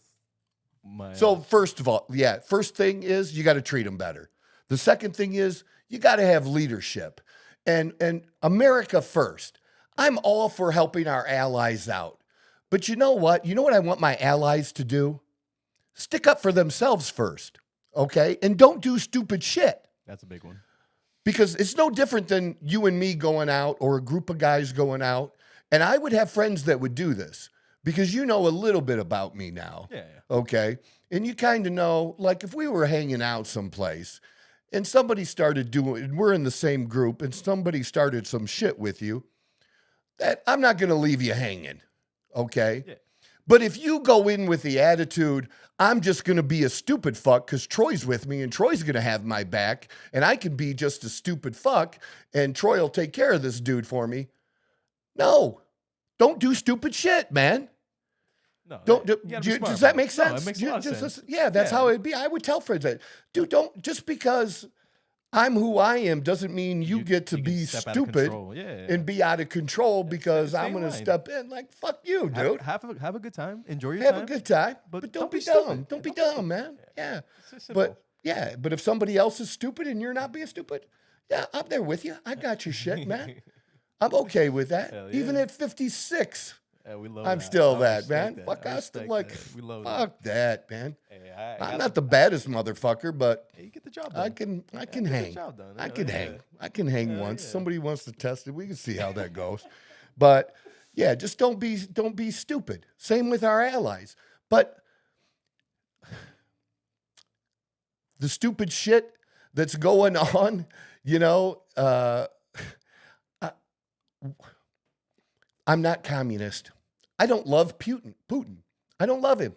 My, So first of all, first thing is you got to treat them better. The second thing is you got to have leadership. And America first. I'm all for helping our allies out. But you know what? You know what I want my allies to do? Stick up for themselves first, okay? And don't do stupid shit. that's a big one. Because it's no different than you and me going out or a group of guys going out. And I would have friends that would do this because you know a little bit about me now, Yeah. okay? And you kind of know, like if we were hanging out someplace and somebody started doing, we're in the same group and somebody started some shit with you, that I'm not going to leave you hanging, okay? Yeah. But if you go in with the attitude, I'm just going to be a stupid fuck because Troy's with me and Troy's going to have my back and I can be just a stupid fuck and Troy will take care of this dude for me. No, don't do stupid shit, man. No. Don't, you gotta be smart does about that it. make sense? No, it makes a lot of sense. Listen, yeah, that's how it'd be. I would tell friends that, dude, don't, just because I'm who I am doesn't mean you get to can be step out of stupid control. Yeah. and be out of control because stay I'm in going to line. step in. Like, fuck you, dude. Have a good time. Enjoy your Have time. a good time, but but don't don't be be dumb. stupid. Don't be Don't be dumb, stupid. man. Yeah. It's just simple. But if somebody else is stupid and you're not being stupid, yeah, I'm there with you. I got your shit, man. I'm okay with that. Hell Even yeah. at 56, Yeah, we love I'm that. still I that, respect man. that. Fuck, I still respect like, that. We love that. fuck that, man. Hey, I'm gotta- not the baddest motherfucker, but Hey, you get the job done. I can get the hang. job done. I Yeah, can yeah. hang. I can hang Hell once. yeah. Somebody wants to test it. We can see how that goes. But yeah, just don't be stupid. Same with our allies. But the stupid shit that's going on, you know, I'm not communist. I don't love Putin. I don't love him.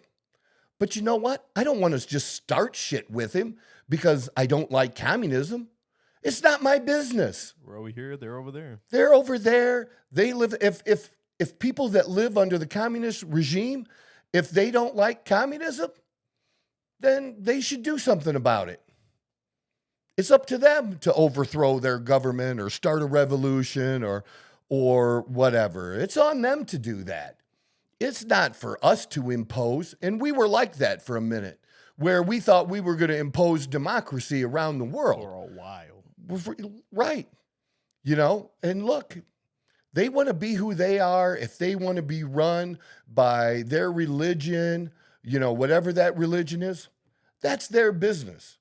But you know what? I don't want to just start shit with him because I don't like communism. It's not my business. We're over here. They're over there. They're over there. They live. If people that live under the communist regime, if they don't like communism, then they should do something about it. It's up to them to overthrow their government or start a revolution or whatever. It's on them to do that. It's not for us to impose. And we were like that for a minute, where we thought we were going to impose democracy around the world. For a while. Right. You know, and look, they want to be who they are. If they want to be run by their religion, you know, whatever that religion is, that's their business.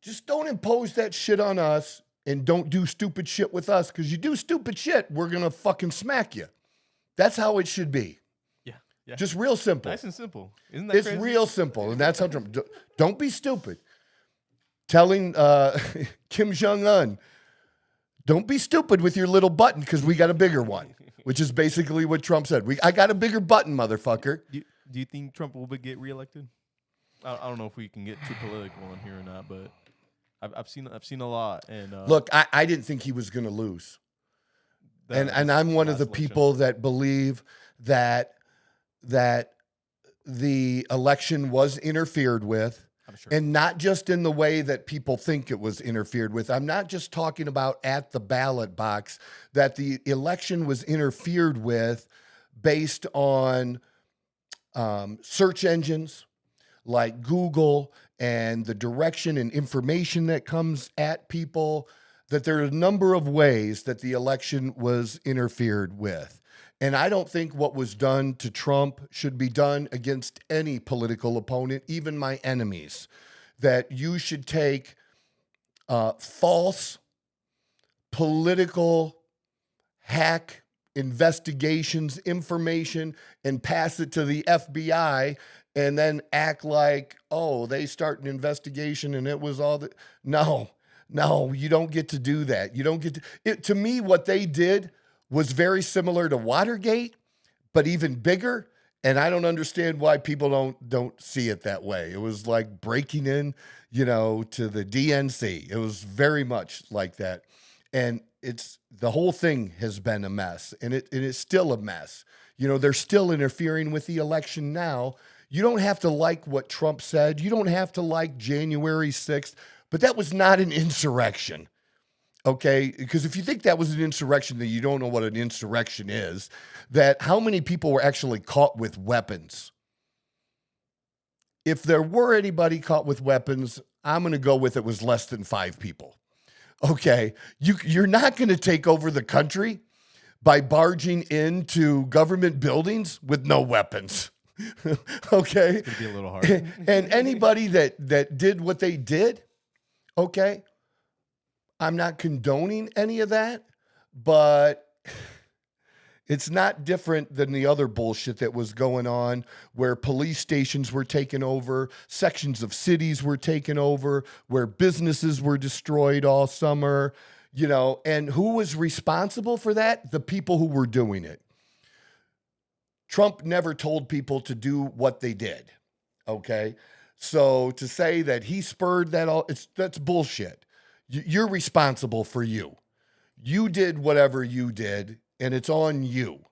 Just don't impose that shit on us and don't do stupid shit with us, because you do stupid shit, we're going to fucking smack you. That's how it should be. Yeah. Just real simple. Nice and simple. Isn't that It's crazy? real simple, and that's how Trump. Don't be stupid. Telling Kim Jong-un, don't be stupid with your little button because we got a bigger one, which is basically what Trump said. I got a bigger button, motherfucker. Do you think Trump will get reelected? I don't know if we can get too political on here or not, but I've seen a lot. And Look, I didn't think he was going to lose, and I'm one of the people that believe that the election was interfered with. I'm sure. And not just in the way that people think it was interfered with. I'm not just talking about at the ballot box, that the election was interfered with based on search engines like Google and the direction and information that comes at people, that there are a number of ways that the election was interfered with. And I don't think what was done to Trump should be done against any political opponent, even my enemies. That you should take false political hack investigations, information, and pass it to the FBI and then act like, oh, they start an investigation and it was all the. No, you don't get to do that. You don't get to. To me, what they did was very similar to Watergate, but even bigger. And I don't understand why people don't see it that way. It was like breaking in, to the DNC. It was very much like that. And the whole thing has been a mess, and it's still a mess. They're still interfering with the election now. You don't have to like what Trump said. You don't have to like January 6th, but that was not an insurrection. Okay, because if you think that was an insurrection, then you don't know what an insurrection is. That how many people were actually caught with weapons? If there were anybody caught with weapons, I'm going to go with it was less than 5 people. Okay, you're not going to take over the country by barging into government buildings with no weapons. Okay, it's going to be a little hard. And anybody that did what they did, okay, I'm not condoning any of that, but it's not different than the other bullshit that was going on where police stations were taken over, sections of cities were taken over, where businesses were destroyed all summer, and who was responsible for that? The people who were doing it. Trump never told people to do what they did, okay? So to say that he spurred that all, that's bullshit. You're responsible for you. You did whatever you did, and it's on you.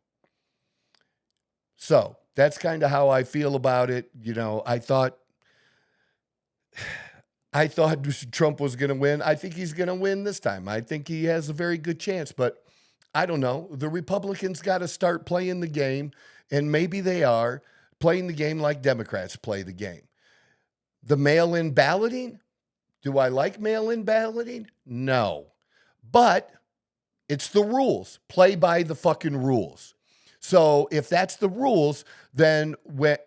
So that's kind of how I feel about it. I thought Trump was going to win. I think he's going to win this time. I think he has a very good chance, but I don't know. The Republicans got to start playing the game, and maybe they are playing the game like Democrats play the game. The mail-in balloting, do I like mail-in balloting? No. But it's the rules. Play by the fucking rules. So if that's the rules, then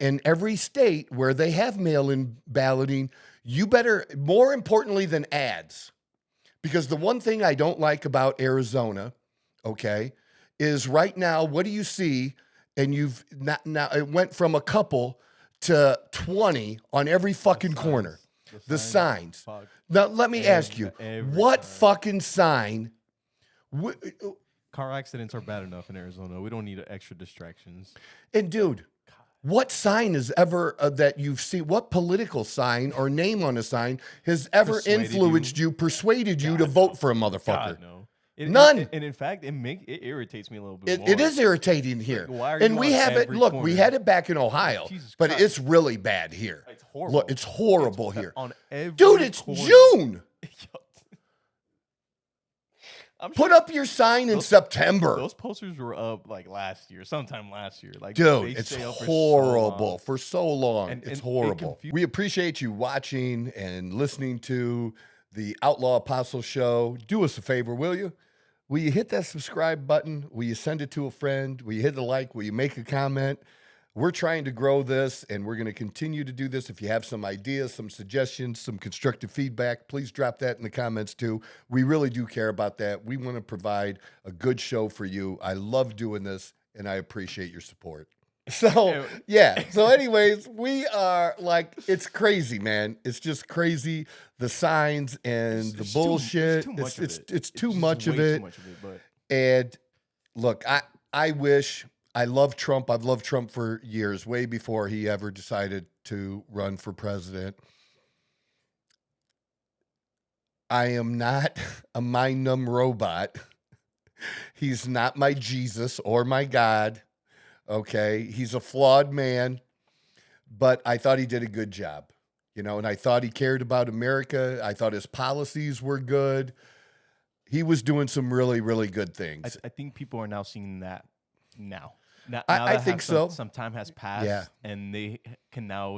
in every state where they have mail-in balloting, you better, more importantly than ads, because the one thing I don't like about Arizona, okay, is right now, what do you see? And now it went from a couple to 20 on every fucking corner. The signs. Now, let me ask you, what fucking sign? Car accidents are bad enough in Arizona. We don't need extra distractions. And dude, what sign is ever that you've seen? What political sign or name on a sign has ever influenced you, persuaded you to vote for a motherfucker? God, no. None. And in fact, it irritates me a little bit more. It is irritating here. Like, why are and you we on have it. every Look, corner? we had it back in Ohio, but Christ. it's really bad here. It's horrible. Look, it's horrible here. On every Dude, it's corner. June. I'm Put sure up your sign in September. those posters were up like sometime last year. Like, dude, they it's stay up horrible for so long. And it's it horrible. We appreciate you watching and listening to the Outlaw Apostle Show. Do us a favor, will you? Will you hit that subscribe button? Will you send it to a friend? Will you hit the like? Will you make a comment? We're trying to grow this, and we're going to continue to do this. If you have some ideas, some suggestions, some constructive feedback, please drop that in the comments too. We really do care about that. We want to provide a good show for you. I love doing this, and I appreciate your support. So, yeah. So anyways, we are like, it's crazy, man. It's just crazy. The signs and the bullshit. It's too much of it. And look, I wish, I love Trump. I've loved Trump for years, way before he ever decided to run for president. I am not a mind-numb robot. He's not my Jesus or my God. Okay, he's a flawed man, but I thought he did a good job, and I thought he cared about America. I thought his policies were good. He was doing some really, really good things. I think people are now seeing that now. I think so. Some time has passed, and they can now,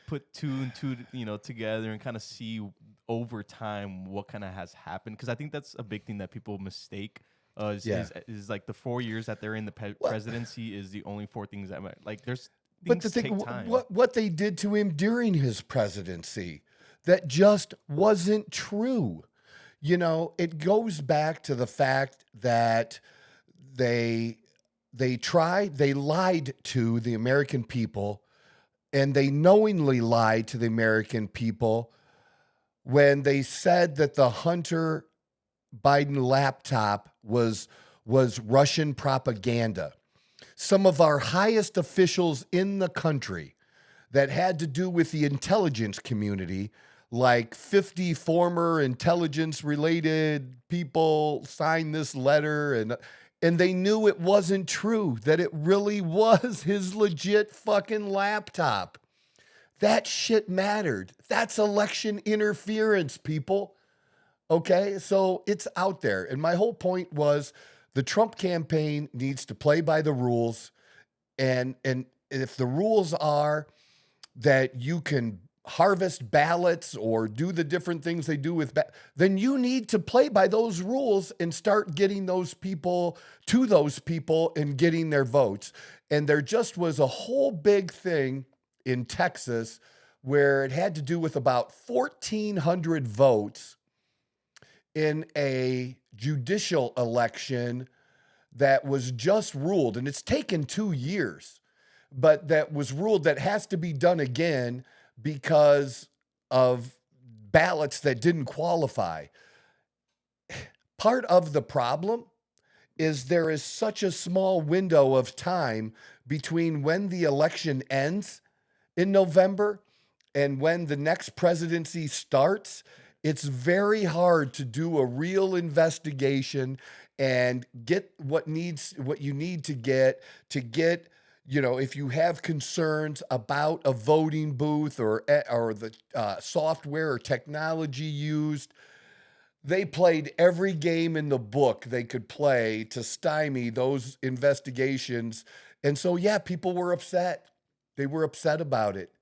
put two and two, together and kind of see over time what kind of has happened. Because I think that's a big thing that people mistake. Is like the 4 years that they're in the presidency is the only 4 things that matter. Like there's things but the thing, take time. What they did to him during his presidency, that just wasn't true. you know, it goes back to the fact that they they lied to the American people, and they knowingly lied to the American people when they said that the Hunter Biden laptop was Russian propaganda. Some of our highest officials in the country that had to do with the intelligence community, like 50 former intelligence related people signed this letter, and they knew it wasn't true, that it really was his legit fucking laptop. That shit mattered. That's election interference, people. Okay, so it's out there. And my whole point was the Trump campaign needs to play by the rules. And if the rules are that you can harvest ballots or do the different things they do with then you need to play by those rules and start getting those people to those people and getting their votes. And there just was a whole big thing in Texas where it had to do with about 1,400 votes in a judicial election that was just ruled, and it's taken 2 years, but that was ruled that has to be done again because of ballots that didn't qualify. Part of the problem is there is such a small window of time between when the election ends in November and when the next presidency starts. It's very hard to do a real investigation and get what you need to get, you know, if you have concerns about a voting booth or the software or technology used. They played every game in the book they could play to stymie those investigations. And so, yeah, people were upset. They were upset about it,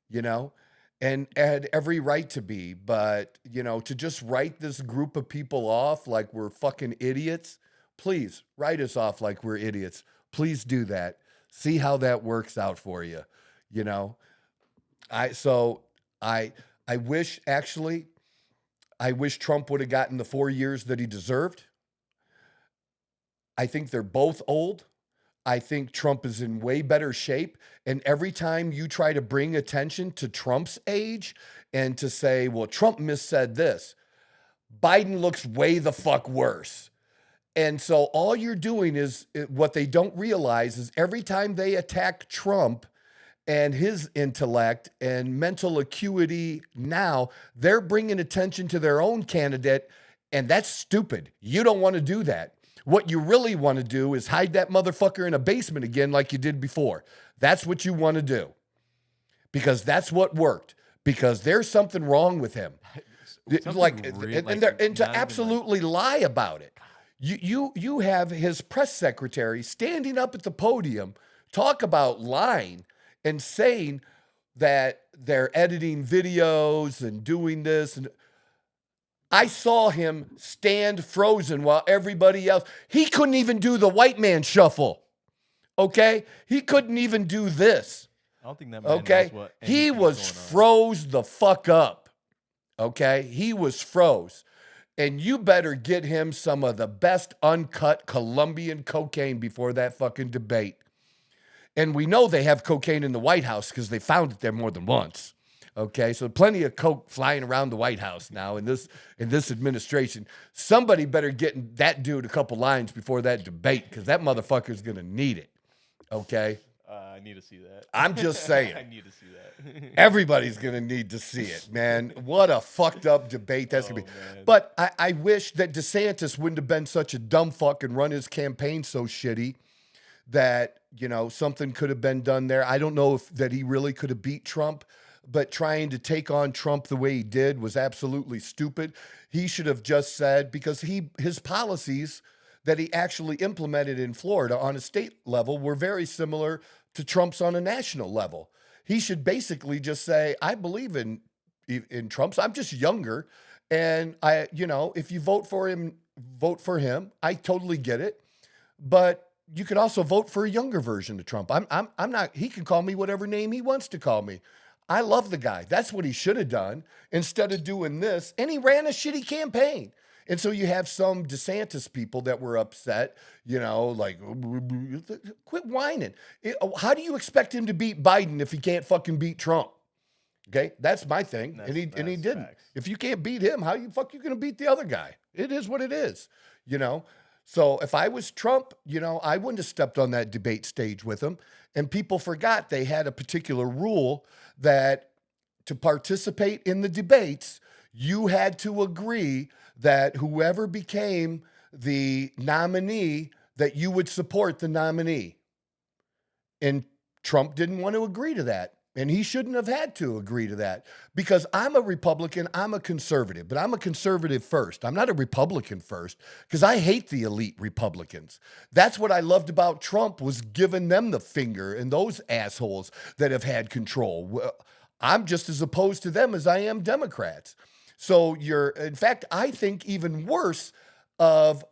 you know, and had every right to be. But, you know, to just write this group of people off like we're fucking idiots, please write us off like we're idiots. Please do that. See how that works out for you, you know. I wish Trump would have gotten the 4 years that he deserved. I think they're both old. I think Trump is in way better shape. And every time you try to bring attention to Trump's age and to say, well, Trump missaid this, Biden looks way the fuck worse. And so all you're doing is, what they don't realize is every time they attack Trump and his intellect and mental acuity now, they're bringing attention to their own candidate, and that's stupid. You don't want to do that. What you really want to do is hide that motherfucker in a basement again like you did before. That's what you want to do, because that's what worked, because there's something wrong with him. And to absolutely lie about it. You have his press secretary standing up at the podium, talk about lying and saying that they're editing videos and doing this. And I saw him stand frozen while everybody else, he couldn't even do the white man shuffle. Okay? He couldn't even do this. I don't think that man knows what he was froze the fuck up. Okay? He was froze. And you better get him some of the best uncut Colombian cocaine before that fucking debate. And we know they have cocaine in the White House because they found it there more than once. Okay, so plenty of coke flying around the White House now in this administration. Somebody better get that dude a couple lines before that debate, because that motherfucker's gonna need it. Okay. I need to see that. I'm just saying. I need to see that. Everybody's going to need to see it, man. What a fucked up debate that's going to be. Man. But I wish that DeSantis wouldn't have been such a dumb fuck and run his campaign so shitty that, you know, something could have been done there. I don't know if that he really could have beat Trump, but trying to take on Trump the way he did was absolutely stupid. He should have just said, because his policies that he actually implemented in Florida on a state level were very similar to Trump's on a national level. He should basically just say, I believe in Trump's. I'm just younger. And if you vote for him. I totally get it. But you could also vote for a younger version of Trump. I'm not, he can call me whatever name he wants to call me. I love the guy. That's what he should have done instead of doing this. And he ran a shitty campaign. And so you have some DeSantis people that were upset, you know, like, quit whining. How do you expect him to beat Biden if he can't fucking beat Trump? Okay, that's my thing. And he didn't. Facts. If you can't beat him, how you going to beat the other guy? It is what it is, you know? So if I was Trump, you know, I wouldn't have stepped on that debate stage with him. And people forgot they had a particular rule that to participate in the debates, you had to agree that whoever became the nominee, that you would support the nominee. And Trump didn't want to agree to that. And he shouldn't have had to agree to that, because I'm a Republican, I'm a conservative, but I'm a conservative first. I'm not a Republican first, because I hate the elite Republicans. That's what I loved about Trump, was giving them the finger, and those assholes that have had control. Well, I'm just as opposed to them as I am Democrats. So in fact, I think even worse of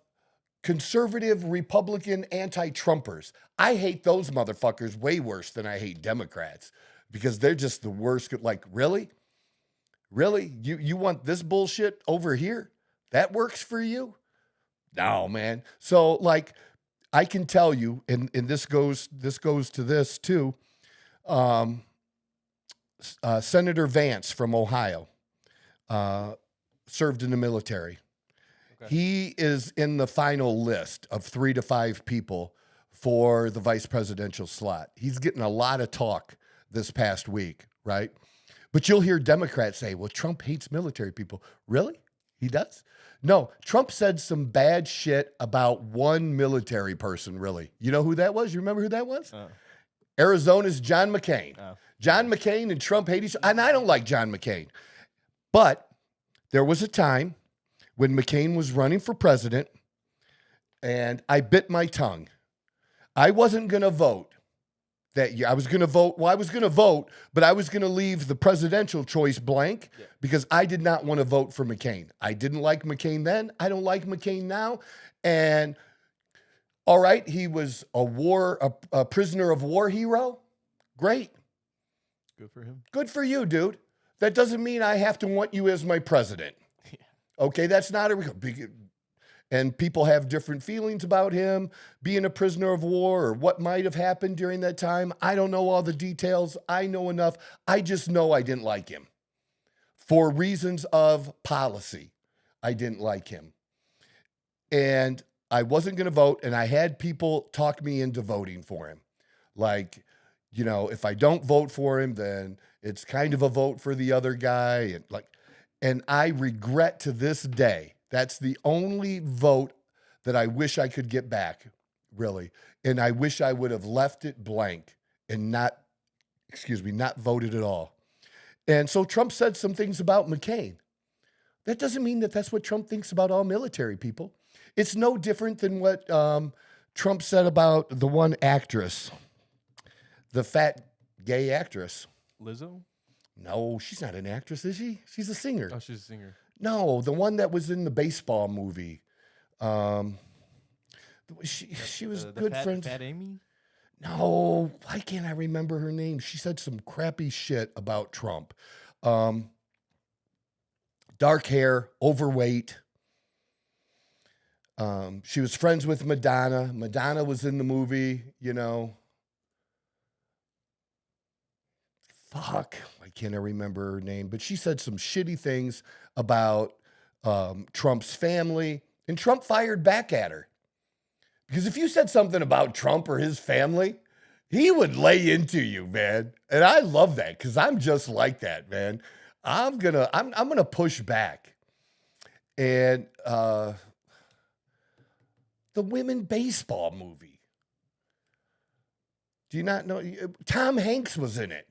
conservative Republican anti-Trumpers. I hate those motherfuckers way worse than I hate Democrats. Because they're just the worst. Like, really? Really? You want this bullshit over here? That works for you? No, man. So, like, I can tell you, and this goes to this too. Senator Vance from Ohio served in the military. Okay. He is in the final list of 3 to 5 people for the vice presidential slot. He's getting a lot of talk this past week, right? But you'll hear Democrats say, well, Trump hates military people. Really? He does? No, Trump said some bad shit about one military person, really. You know who that was? You remember who that was? Arizona's John McCain. John McCain and Trump hate each other. And I don't like John McCain. But there was a time when McCain was running for president, and I bit my tongue. I wasn't going to vote that year. I was going to vote. Well, I was going to vote, but I was going to leave the presidential choice blank because I did not want to vote for McCain. I didn't like McCain then. I don't like McCain now. And all right, he was a prisoner of war hero. Great. Good for him. Good for you, dude. That doesn't mean I have to want you as my president. Yeah. Okay, that's not and people have different feelings about him being a prisoner of war or what might have happened during that time. I don't know all the details. I know enough. I just know I didn't like him. For reasons of policy, I didn't like him. And I wasn't going to vote, and I had people talk me into voting for him. Like, you know, if I don't vote for him, then it's kind of a vote for the other guy. And I regret to this day. That's the only vote that I wish I could get back, really. And I wish I would have left it blank and not voted at all. And so Trump said some things about McCain. That doesn't mean that that's what Trump thinks about all military people. It's no different than what Trump said about the one actress, the fat gay actress. Lizzo? No, she's not an actress, is she? She's a singer. Oh, she's a singer. No, the one that was in the baseball movie. She was good friends. Fat Amy? No, why can't I remember her name? She said some crappy shit about Trump. Dark hair, overweight. She was friends with Madonna. Madonna was in the movie, you know. Fuck, why can't I remember her name? But she said some shitty things about Trump's family, and Trump fired back at her. Because if you said something about Trump or his family, he would lay into you, man. And I love that, because I'm just like that, man. I'm gonna push back. And the women baseball movie. Do you not know? Tom Hanks was in it.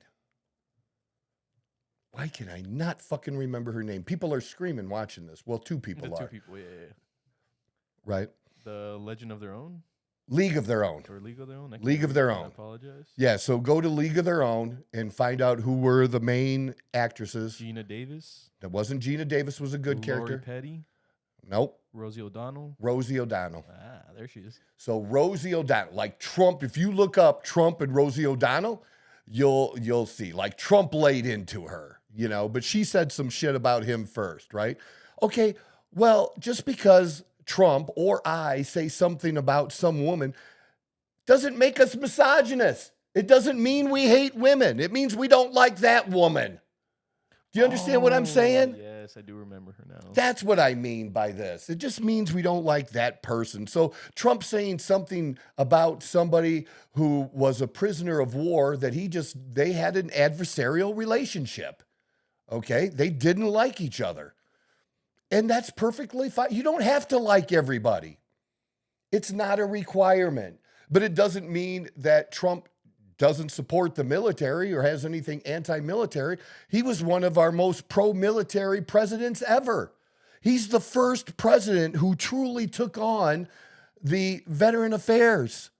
Why can I not fucking remember her name? People are screaming watching this. Well, two people are. 2 people, yeah. Right? The Legend of Their Own? League of Their Own. Or League of Their Own? League of Their Own. I apologize. Yeah, so go to League of Their Own and find out who were the main actresses. Gina Davis? That wasn't Gina Davis, was a good character. Lori Petty? Nope. Rosie O'Donnell? Rosie O'Donnell. Ah, there she is. So Rosie O'Donnell, like Trump, if you look up Trump and Rosie O'Donnell, you'll see. Like Trump laid into her, you know, but she said some shit about him first, right? Okay, well, just because Trump or I say something about some woman doesn't make us misogynist. It doesn't mean we hate women. It means we don't like that woman. Do you understand what I'm saying? Yes, I do remember her now. That's what I mean by this. It just means we don't like that person. So Trump saying something about somebody who was a prisoner of war that they had an adversarial relationship. Okay? They didn't like each other. And that's perfectly fine. You don't have to like everybody. It's not a requirement. But it doesn't mean that Trump doesn't support the military or has anything anti-military. He was one of our most pro-military presidents ever. He's the first president who truly took on the veteran affairs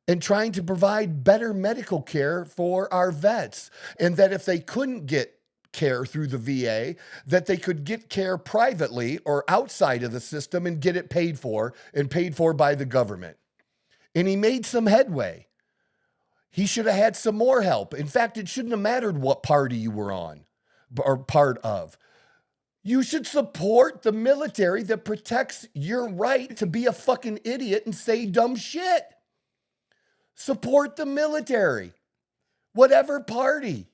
and trying to provide better medical care for our vets. And that if they couldn't get care through the VA, that they could get care privately or outside of the system and get it paid for and paid for by the government. And he made some headway. He should have had some more help. In fact, it shouldn't have mattered what party you were on or part of. You should support the military that protects your right to be a fucking idiot and say dumb shit. Support the military. Whatever party.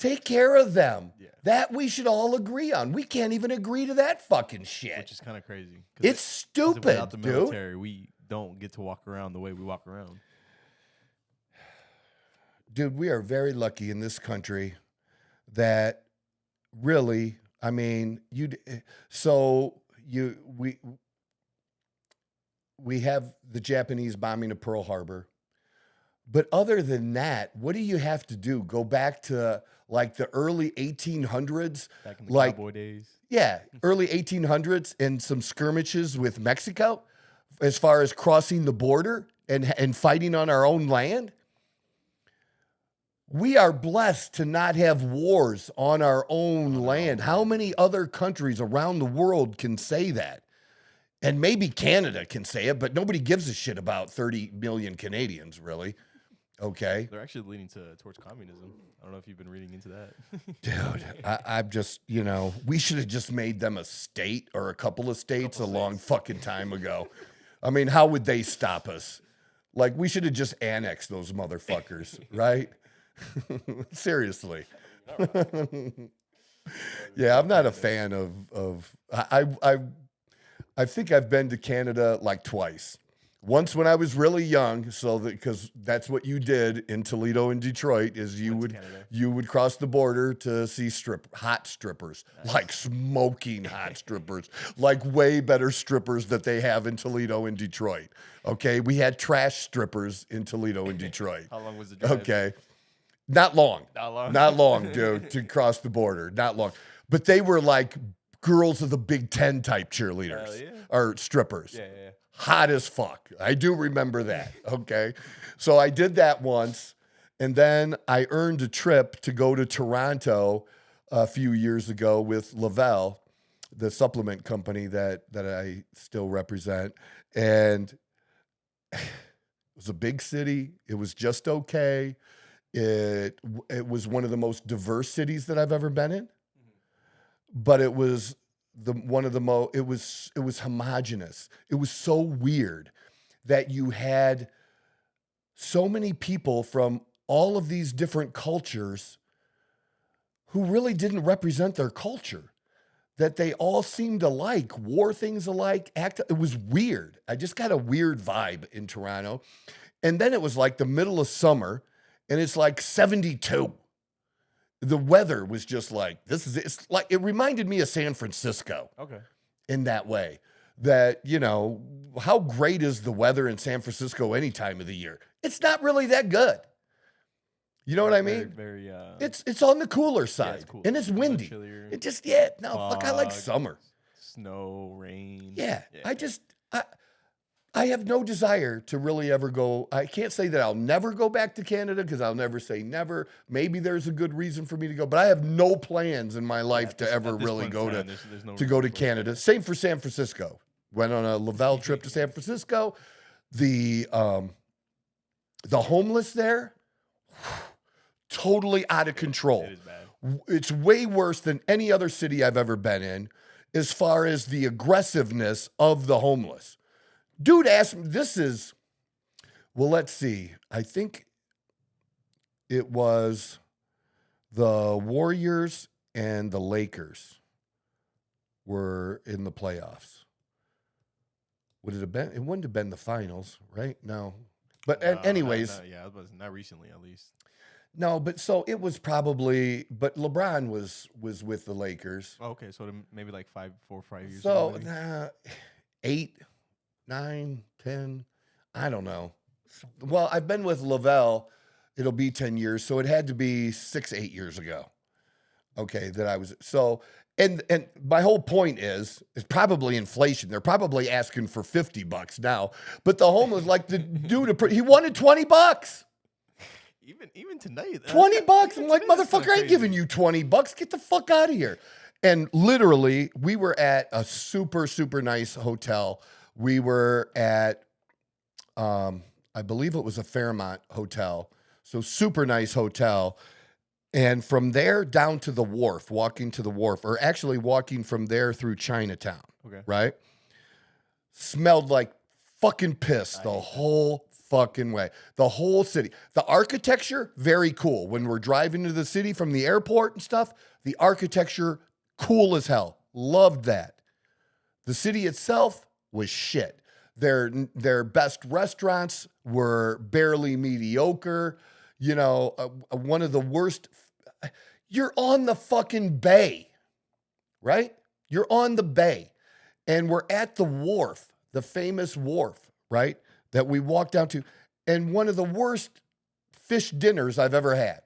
Take care of them. Yeah. That we should all agree on. We can't even agree to that fucking shit. Which is kind of crazy. It's stupid, without the dude. military, we don't get to walk around the way we walk around. Dude, we are very lucky in this country that really, I mean, we have the Japanese bombing of Pearl Harbor. But other than that, what do you have to do? Go back to like the early 1800s? Back in the cowboy days? Yeah, early 1800s and some skirmishes with Mexico as far as crossing the border and fighting on our own land? We are blessed to not have wars on our own land. How many other countries around the world can say that? And maybe Canada can say it, but nobody gives a shit about 30 million Canadians, really. Okay. They're actually leaning towards communism. I don't know if you've been reading into that. Dude, I'm just, we should have just made them a state or a couple of states a long fucking time ago. I mean, how would they stop us? Like, we should have just annexed those motherfuckers, right? Seriously. Yeah, I'm not a fan of I think I've been to Canada like twice. Once when I was really young, because that's what you did in Toledo and Detroit, is you would cross the border to see hot strippers, like smoking hot strippers, like way better strippers that they have in Toledo and Detroit. Okay, we had trash strippers in Toledo and Detroit. How long was the drive? Okay, not long, dude, to cross the border, not long. But they were like girls of the Big Ten type cheerleaders or strippers. Yeah. Hot as fuck. I do remember that. Okay. So I did that once. And then I earned a trip to go to Toronto a few years ago with Lavelle, the supplement company that I still represent. And it was a big city. It was just okay. It was one of the most diverse cities that I've ever been in. But it was it was homogenous. It was so weird that you had so many people from all of these different cultures who really didn't represent their culture, that they all seemed alike, wore things alike, it was weird. I just got a weird vibe in Toronto. And then it was like the middle of summer and it's like 72. The weather was just like, it reminded me of San Francisco. Okay. In that way, that, how great is the weather in San Francisco any time of the year? It's not really that good. You know what I mean? Very, it's on the cooler side, it's cool. And it's windy. Chillier, It just, fuck, I like summer. Snow, rain. Yeah. I have no desire to really ever go. I can't say that I'll never go back to Canada because I'll never say never. Maybe there's a good reason for me to go, but I have no plans in my life to ever really go to Canada. Same for San Francisco. Went on a Lavelle trip to San Francisco. The homeless there, totally out of control. It is bad. It's way worse than any other city I've ever been in as far as the aggressiveness of the homeless. Dude asked me, let's see. I think it was the Warriors and the Lakers were in the playoffs. Would it have been? It wouldn't have been the finals, right? No. But anyways. It was not recently, at least. No, but so it was probably, but LeBron was with the Lakers. Oh, okay, so maybe like 4 or 5 years So ago. 8, 9, 10, I don't know. Well, I've been with Lavelle. It'll be 10 years. So it had to be 6, 8 years ago. Okay, that I was, so, and my whole point is probably inflation. They're probably asking for $50 now, but the homeless, like the dude, he wanted $20. Even tonight, $20. I'm like, motherfucker, I ain't crazy. giving you $20. Get the fuck out of here. And literally, we were at a super, super nice hotel. We were at, I believe it was a Fairmont hotel. So super nice hotel. And from there down to the wharf, walking to the wharf, or actually walking from there through Chinatown. Okay. Right? Smelled like fucking piss the whole fucking way. The whole city. The architecture, very cool. When we're driving to the city from the airport and stuff, the architecture, cool as hell. Loved that. The city itself was shit. Their best restaurants were barely mediocre. You know, one of the worst. You're on the fucking bay, right? You're on the bay. And we're at the wharf, the famous wharf, right? That we walked down to, and one of the worst fish dinners I've ever had.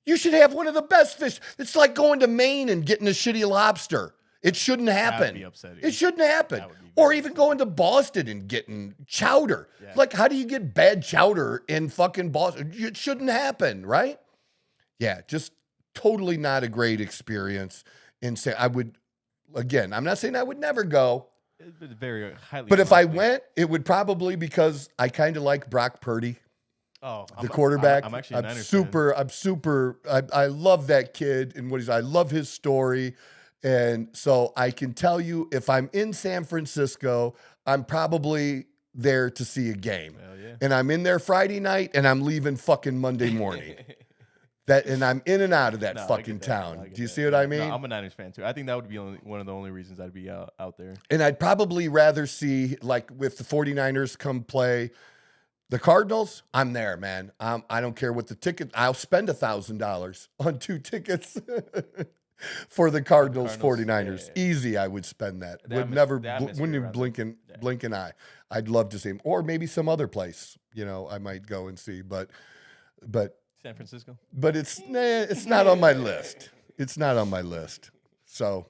You should have one of the best fish. It's like going to Maine and getting a shitty lobster. It shouldn't happen. That would be upsetting. It shouldn't happen. That would be Or very even going to Boston and getting chowder. Yeah. Like, how do you get bad chowder in fucking Boston? It shouldn't happen, right? Yeah, just totally not a great experience. And say I would, again, I'm not saying I would never go. It's very highly. But if I unlikely. went, it would probably because I kind of like Brock Purdy, the the quarterback. I'm actually a Niners fan. I love that kid and I love his story. And so I can tell you if I'm in San Francisco, I'm probably there to see a game. Hell yeah. And I'm in there Friday night and I'm leaving fucking Monday morning. And I'm in and out of that No, I fucking get that. town. I get Do you that. see what Yeah. I mean? No, I'm a Niners fan too. I think that would be one of the only reasons I'd be out there. And I'd probably rather see, like, if the 49ers come play the Cardinals, I'm there, man. I don't care what the ticket. I'll spend $1,000 on 2 tickets for the Cardinals 49ers. Yeah. Easy, I would spend that. The Would atmos- never, the atmosphere wouldn't even around blink an eye. I'd love to see him. Or maybe some other place, I might go and see. But San Francisco. it's not on my list. It's not on my list. So,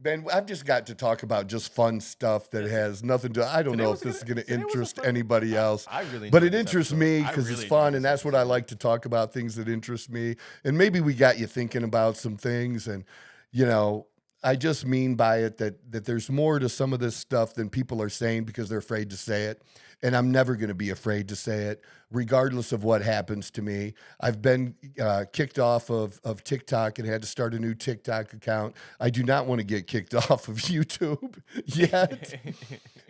Ben, I've just got to talk about just fun stuff that has nothing to. I don't Today know was if this is going to today was a interest fun- anybody else. I really But enjoyed it this interests episode. me I because really it's enjoyed fun, this and that's what I episode. like to talk about, things that interest me. And maybe we got you thinking about some things, and I just mean by it that there's more to some of this stuff than people are saying because they're afraid to say it. And I'm never going to be afraid to say it, regardless of what happens to me. I've been kicked off of TikTok and had to start a new TikTok account. I do not want to get kicked off of YouTube yet.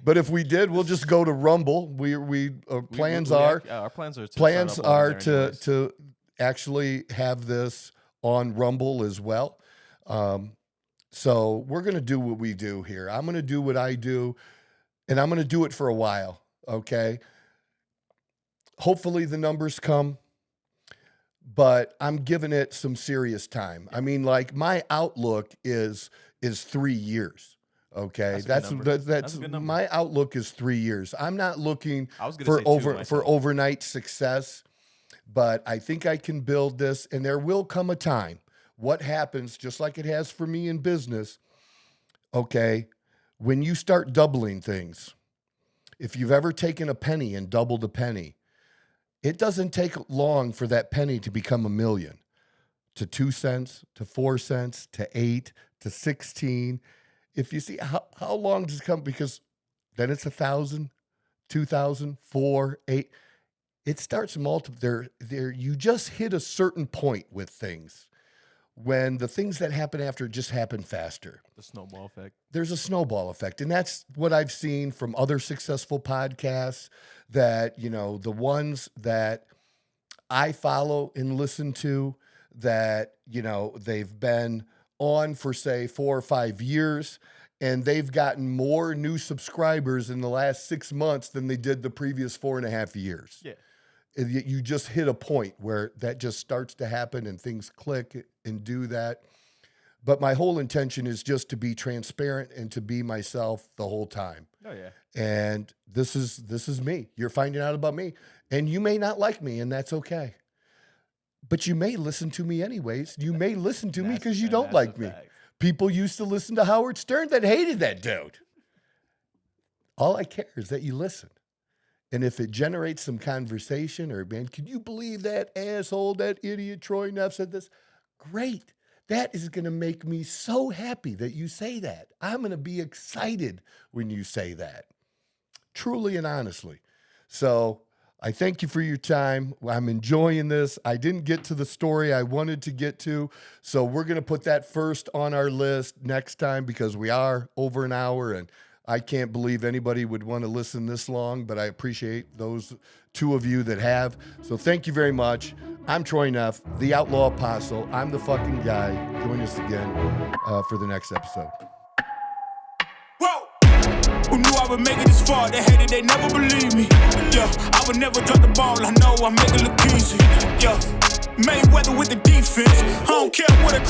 But if we did, we'll just go to Rumble. Our plans are to plans start up over are there anyways. to actually have this on Rumble as well. So we're going to do what we do here. I'm going to do what I do, and I'm going to do it for a while, okay? Hopefully the numbers come, but I'm giving it some serious time. I mean, like, my outlook is 3 years, okay? That's a good number. That's a good number. My outlook is 3 years. I'm not looking I was gonna for say two myself. overnight success, but I think I can build this, and there will come a time. What happens, just like it has for me in business, okay, when you start doubling things, if you've ever taken a penny and doubled a penny, it doesn't take long for that penny to become $1 million, to 2 cents, to 4 cents, to 8, to 16. If you see how long does it come, because then it's 1,000, 2,000, 4, 8. it starts multiple. You just hit a certain point with things when the things that happen after just happen faster. The snowball effect. There's a snowball effect. And that's what I've seen from other successful podcasts that, the ones that I follow and listen to that, they've been on for say 4 or 5 years and they've gotten more new subscribers in the last 6 months than they did the previous 4.5 years. Yeah. You just hit a point where that just starts to happen and things click and do that. But my whole intention is just to be transparent and to be myself the whole time. Oh yeah. And this is me. You're finding out about me. And you may not like me, and that's okay. But you may listen to me anyways. You may listen to me because you don't like me. People used to listen to Howard Stern that hated that dude. All I care is that you listen. And if it generates some conversation or, man, can you believe that asshole, that idiot Troy Neff said this? Great. That is going to make me so happy that you say that. I'm going to be excited when you say that. Truly and honestly. So I thank you for your time. I'm enjoying this. I didn't get to the story I wanted to get to. So we're going to put that first on our list next time because we are over an hour and I can't believe anybody would want to listen this long, but I appreciate those 2 of you that have. So thank you very much. I'm Troy Neff, the Outlaw Apostle. I'm the fucking guy. Join us again for the next episode. Whoa! Who knew I would make it this far? They hated, they never believed me. Yeah, I would never drop the ball. I know I make it look easy. Yeah, Mayweather with the defense. I don't care what a